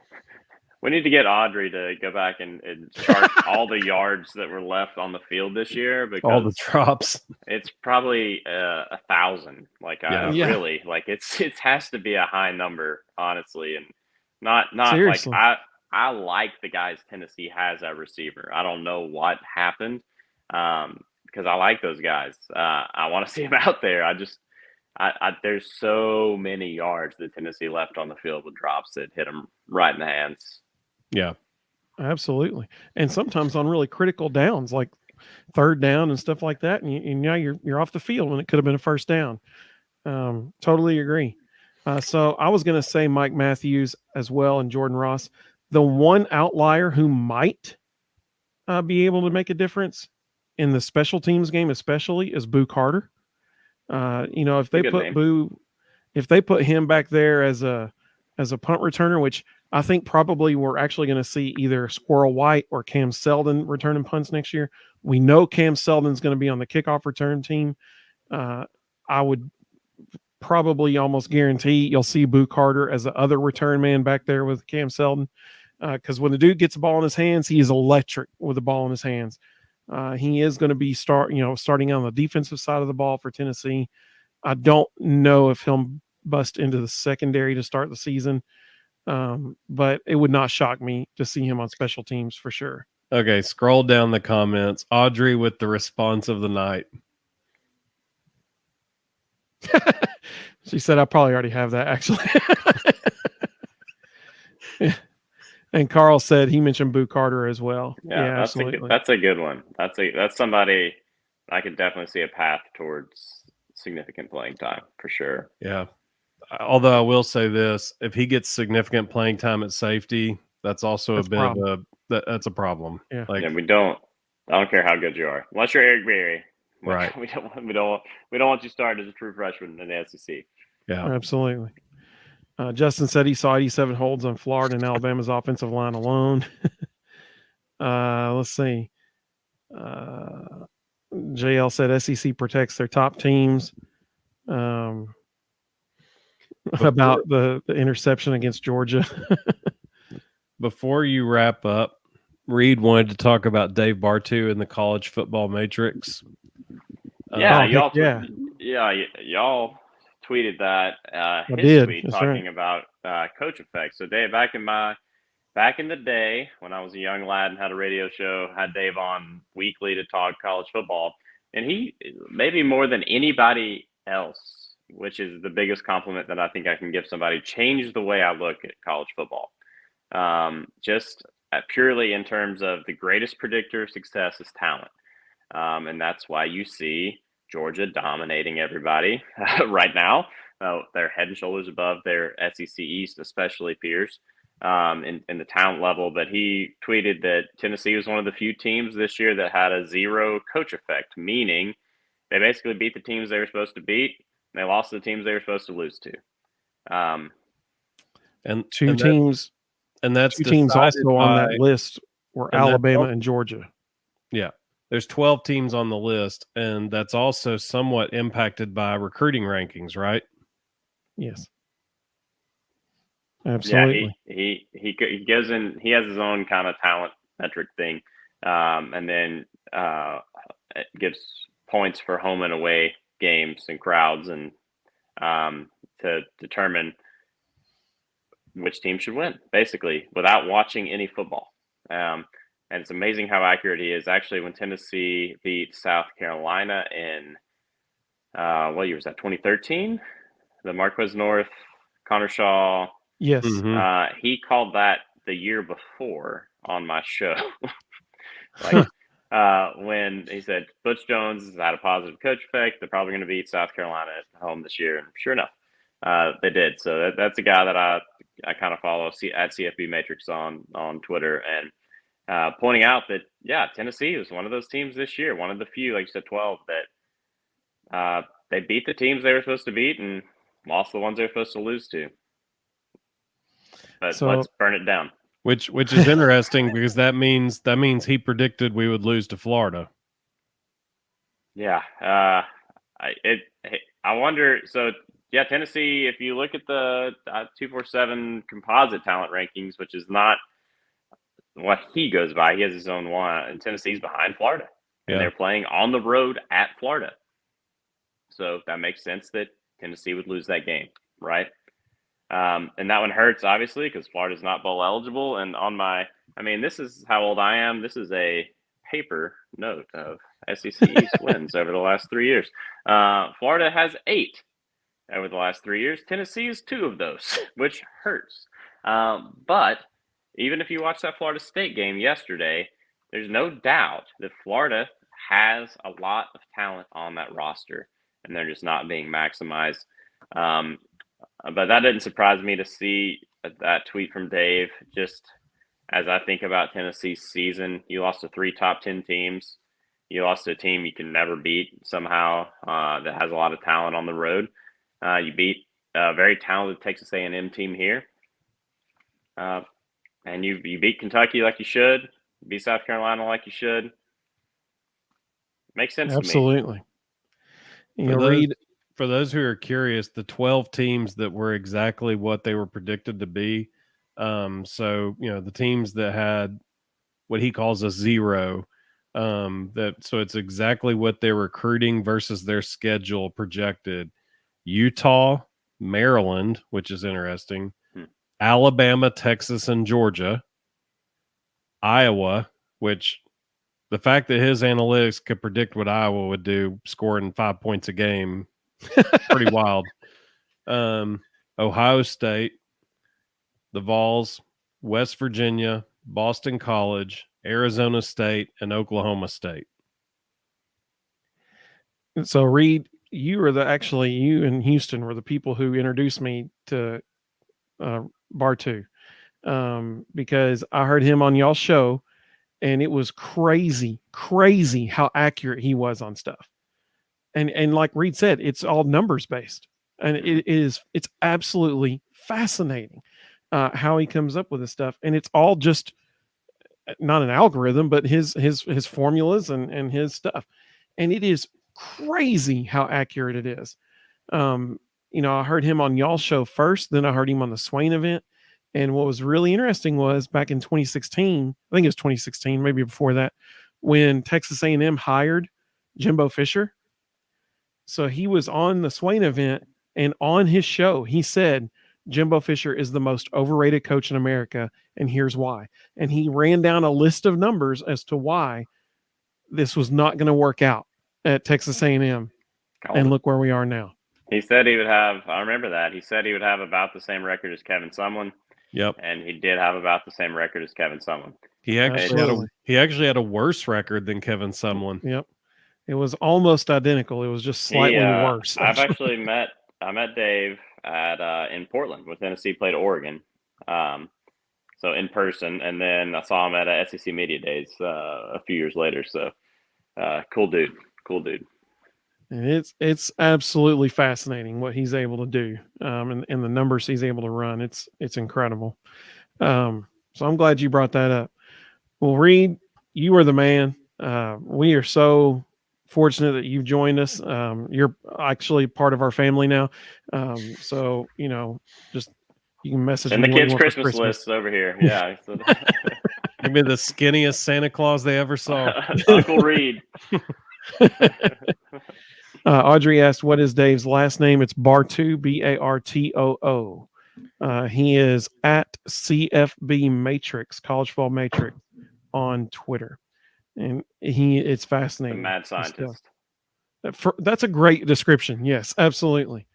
We need to get Audrey to go back and chart all the yards that were left on the field this year, because all the drops. It's probably 1,000. Like, really, like it has to be a high number, honestly, and not seriously. Like I like the guys Tennessee has at receiver. I don't know what happened, because I like those guys. I want to see them out there. There's so many yards that Tennessee left on the field with drops that hit them right in the hands. Yeah, absolutely. And sometimes on really critical downs, like third down and stuff like that, and now you're off the field when it could have been a first down. Totally agree. So I was going to say Mike Matthews as well and Jordan Ross. The one outlier who might be able to make a difference in the special teams game, especially, is Boo Carter. You know, if they put him back there as a punt returner, which I think probably we're actually going to see either Squirrel White or Cam Seldon returning punts next year. We know Cam Seldon's going to be on the kickoff return team. I would probably almost guarantee you'll see Boo Carter as the other return man back there with Cam Seldon, because when the dude gets the ball in his hands, he is electric with the ball in his hands. He is going to be starting on the defensive side of the ball for Tennessee. I don't know if he'll bust into the secondary to start the season, but it would not shock me to see him on special teams for sure. Okay, scroll down the comments. Audrey with the response of the night. She said, I probably already have that, actually. Yeah. And Carl said he mentioned Boo Carter as well. Yeah, Absolutely. that's a good one. That's somebody I could definitely see a path towards significant playing time for sure. Yeah. Although I will say this, if he gets significant playing time at safety, that's also That's a bit of that's a problem. Yeah. Like, I don't care how good you are, unless you're Eric Berry. right. We don't want you starting as a true freshman in the SEC. Yeah. Absolutely. Justin said he saw 87 holds on Florida and Alabama's offensive line alone. Let's see. JL said SEC protects their top teams. About the interception against Georgia. Before you wrap up, Reed wanted to talk about Dave Bartu and the college football matrix. Yeah, y'all tweeted that his tweet talking about coach effects. So Dave, back in the day when I was a young lad and had a radio show, had Dave on weekly to talk college football, and he, maybe more than anybody else, which is the biggest compliment that I think I can give somebody, changed the way I look at college football. Just purely in terms of the greatest predictor of success is talent. And that's why you see Georgia dominating everybody right now. They're head and shoulders above their SEC East, especially peers, in the talent level. But he tweeted that Tennessee was one of the few teams this year that had a zero coach effect, meaning they basically beat the teams they were supposed to beat. And they lost to the teams they were supposed to lose to. And two teams also on that list were Alabama and Georgia. Yeah. There's 12 teams on the list, and that's also somewhat impacted by recruiting rankings, right? Yes. Absolutely. Yeah, he goes in. He has his own kind of talent metric thing, and then it gives points for home and away games and crowds, and to determine which team should win, basically, without watching any football. And it's amazing how accurate he is. Actually, when Tennessee beat South Carolina in, what year was that, 2013? The Marquez North, Connor Shaw. Yes. Mm-hmm. He called that the year before on my show. When he said Butch Jones has had a positive coach effect, they're probably going to beat South Carolina at home this year. And sure enough, they did. So that's a guy that I kind of follow at CFB Matrix on Twitter, and pointing out that, yeah, Tennessee was one of those teams this year, one of the few, like you said, 12, that they beat the teams they were supposed to beat and lost the ones they were supposed to lose to. But let's burn it down. Which is interesting because that means he predicted we would lose to Florida. Yeah. I wonder. So, yeah, Tennessee, if you look at the 247 composite talent rankings, which is not what he goes by, he has his own one, and Tennessee's behind Florida, and they're playing on the road at Florida. So that makes sense that Tennessee would lose that game, right? And that one hurts, obviously, because Florida's not bowl eligible. And this is how old I am. This is a paper note of SEC East wins over the last 3 years. Florida has 8 over the last 3 years. Tennessee is 2 of those, which hurts. But even if you watch that Florida State game yesterday, there's no doubt that Florida has a lot of talent on that roster, and they're just not being maximized. But that didn't surprise me to see that tweet from Dave. Just as I think about Tennessee's season, you lost to 3 top 10 teams. You lost to a team you can never beat somehow that has a lot of talent on the road. You beat a very talented Texas A&M team here. And you beat Kentucky like you should. You beat South Carolina like you should. Makes sense to me. Absolutely. For those who are curious, the 12 teams that were exactly what they were predicted to be. So, the teams that had what he calls a zero, so it's exactly what they're recruiting versus their schedule projected. Utah, Maryland, which is interesting, Alabama, Texas, and Georgia, Iowa, which the fact that his analytics could predict what Iowa would do, scoring 5 points a game, Pretty wild. Ohio State, the Vols, West Virginia, Boston College, Arizona State, and Oklahoma State. So Reed, you in Houston were the people who introduced me to Bartu, because I heard him on y'all's show, and it was crazy how accurate he was on stuff. And like Reed said, it's all numbers based, and it's absolutely fascinating how he comes up with this stuff, and it's all just not an algorithm, but his formulas and his stuff, and it is crazy how accurate it is. I heard him on y'all's show first, then I heard him on the Swain event. And what was really interesting was back in 2016, I think it was 2016, maybe before that, when Texas A&M hired Jimbo Fisher. So he was on the Swain event, and on his show, he said, Jimbo Fisher is the most overrated coach in America, and here's why. And he ran down a list of numbers as to why this was not going to work out at Texas A&M. And look where we are now. He said he would have, I remember that. He said he would have about the same record as Kevin Sumlin. Yep. And he did have about the same record as Kevin Sumlin. He actually had a worse record than Kevin Sumlin. Yep. It was almost identical. It was just slightly worse. I met Dave in Portland when Tennessee played Oregon. So in person, and then I saw him at SEC Media Days a few years later. So cool dude. And it's absolutely fascinating what he's able to do, and the numbers he's able to run. It's incredible. So I'm glad you brought that up. Well, Reed, you are the man. We are so fortunate that you've joined us. You're actually part of our family now. So just you can message and me the kids' Christmas list over here. Yeah, give me the skinniest Santa Claus they ever saw. Uncle Reed. Audrey asked, what is Dave's last name? It's Bartoo, Bartoo. He is at CFB Matrix, College Football Matrix, on Twitter. And it's fascinating. The mad scientist. That's a great description. Yes, absolutely.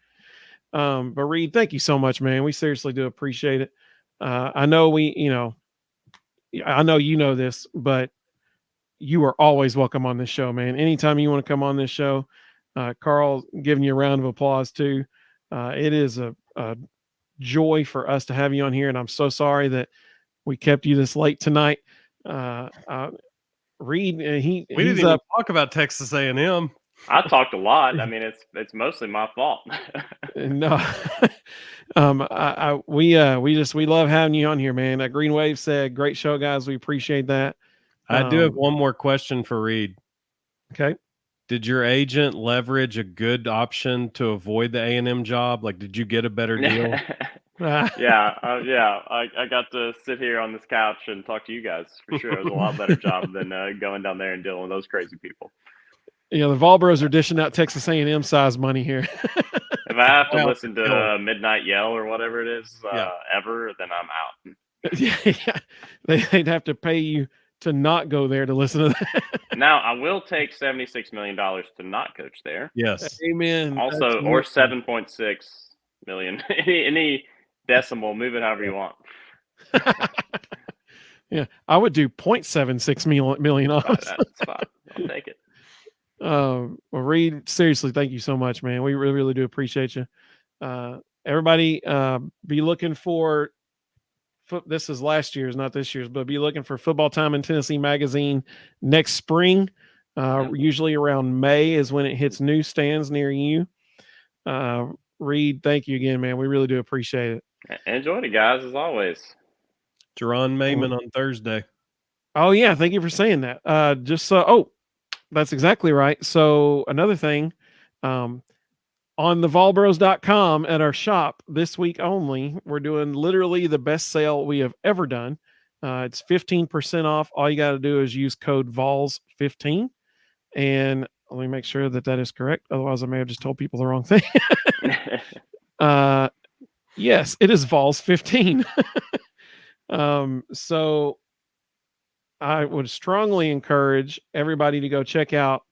But Reed, thank you so much, man. We seriously do appreciate it. I know I know you know this, but you are always welcome on this show, man. Anytime you want to come on this show, Carl, giving you a round of applause too. It is a joy for us to have you on here, and I'm so sorry that we kept you this late tonight. Reed, we didn't even talk about Texas A&M. I talked a lot. I mean, it's mostly my fault. No, we love having you on here, man. Green Wave said, "Great show, guys. We appreciate that." I do have one more question for Reed. Okay. Did your agent leverage a good option to avoid the A&M job? Like, did you get a better deal? Yeah. I got to sit here on this couch and talk to you guys for sure. It was a lot better job than going down there and dealing with those crazy people. The Volbros are dishing out Texas A&M size money here. If I have to listen to Midnight Yell or whatever it is ever, then I'm out. Yeah. They'd have to pay you to not go there to listen to that. Now, I will take $76 million to not coach there. Yes. Amen. Also, or 7.6 million. Any decimal, move it however you want. Yeah, I would do 0.76 million. That's fine. I'll take it. Well, Reed, seriously, thank you so much, man. We really, really do appreciate you. Everybody, be looking for. This is last year's, not this year's, but be looking for Football Time in Tennessee magazine next spring. Usually around May is when it hits newsstands near you. Reed, thank you again, man. We really do appreciate it. Enjoyed it, guys, as always. Jerron Mayman on Thursday. Oh, yeah. Thank you for saying that. That's exactly right. So another thing, on thevolbros.com at our shop this week only, we're doing literally the best sale we have ever done. It's 15% off. All you got to do is use code VOLS15. And let me make sure that is correct. Otherwise, I may have just told people the wrong thing. Yes, it is VOLS15. So I would strongly encourage everybody to go check out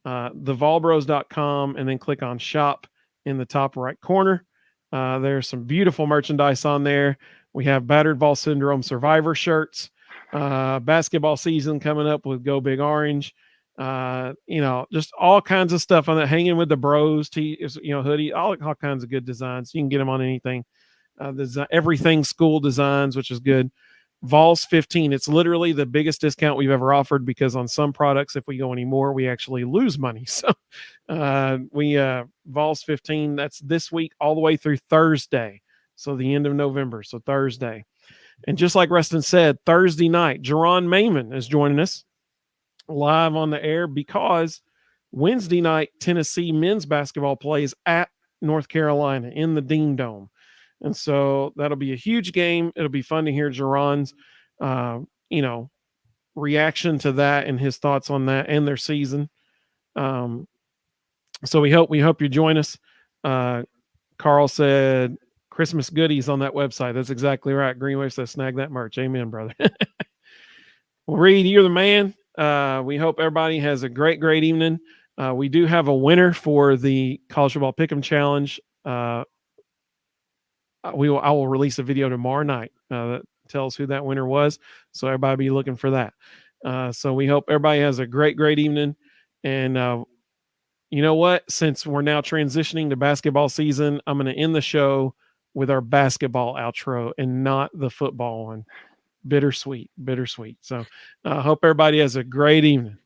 thevolbros.com and then click on shop in the top right corner. There's some beautiful merchandise on there. We have Battered Ball Syndrome Survivor shirts, basketball season coming up with Go Big Orange. Just all kinds of stuff on that. Hanging with the Bros, hoodie, all kinds of good designs. You can get them on anything. Everything School Designs, which is good. Vols 15. It's literally the biggest discount we've ever offered, because on some products, if we go any more, we actually lose money. So Vols 15, that's this week all the way through Thursday. So the end of November. So Thursday. And just like Rustin said, Thursday night, Jerron Mayman is joining us live on the air, because Wednesday night, Tennessee men's basketball plays at North Carolina in the Dean Dome. And so that'll be a huge game. It'll be fun to hear Jerron's, reaction to that and his thoughts on that and their season. So we hope you join us. Carl said Christmas goodies on that website. That's exactly right. Greenway says snag that merch. Amen, brother. Well, Reed, you're the man. We hope everybody has a great evening. We do have a winner for the College Football Pick'em Challenge. I will release a video tomorrow night that tells who that winner was. So everybody be looking for that. So we hope everybody has a great evening. And you know what? Since we're now transitioning to basketball season, I'm going to end the show with our basketball outro and not the football one. Bittersweet. So I hope everybody has a great evening.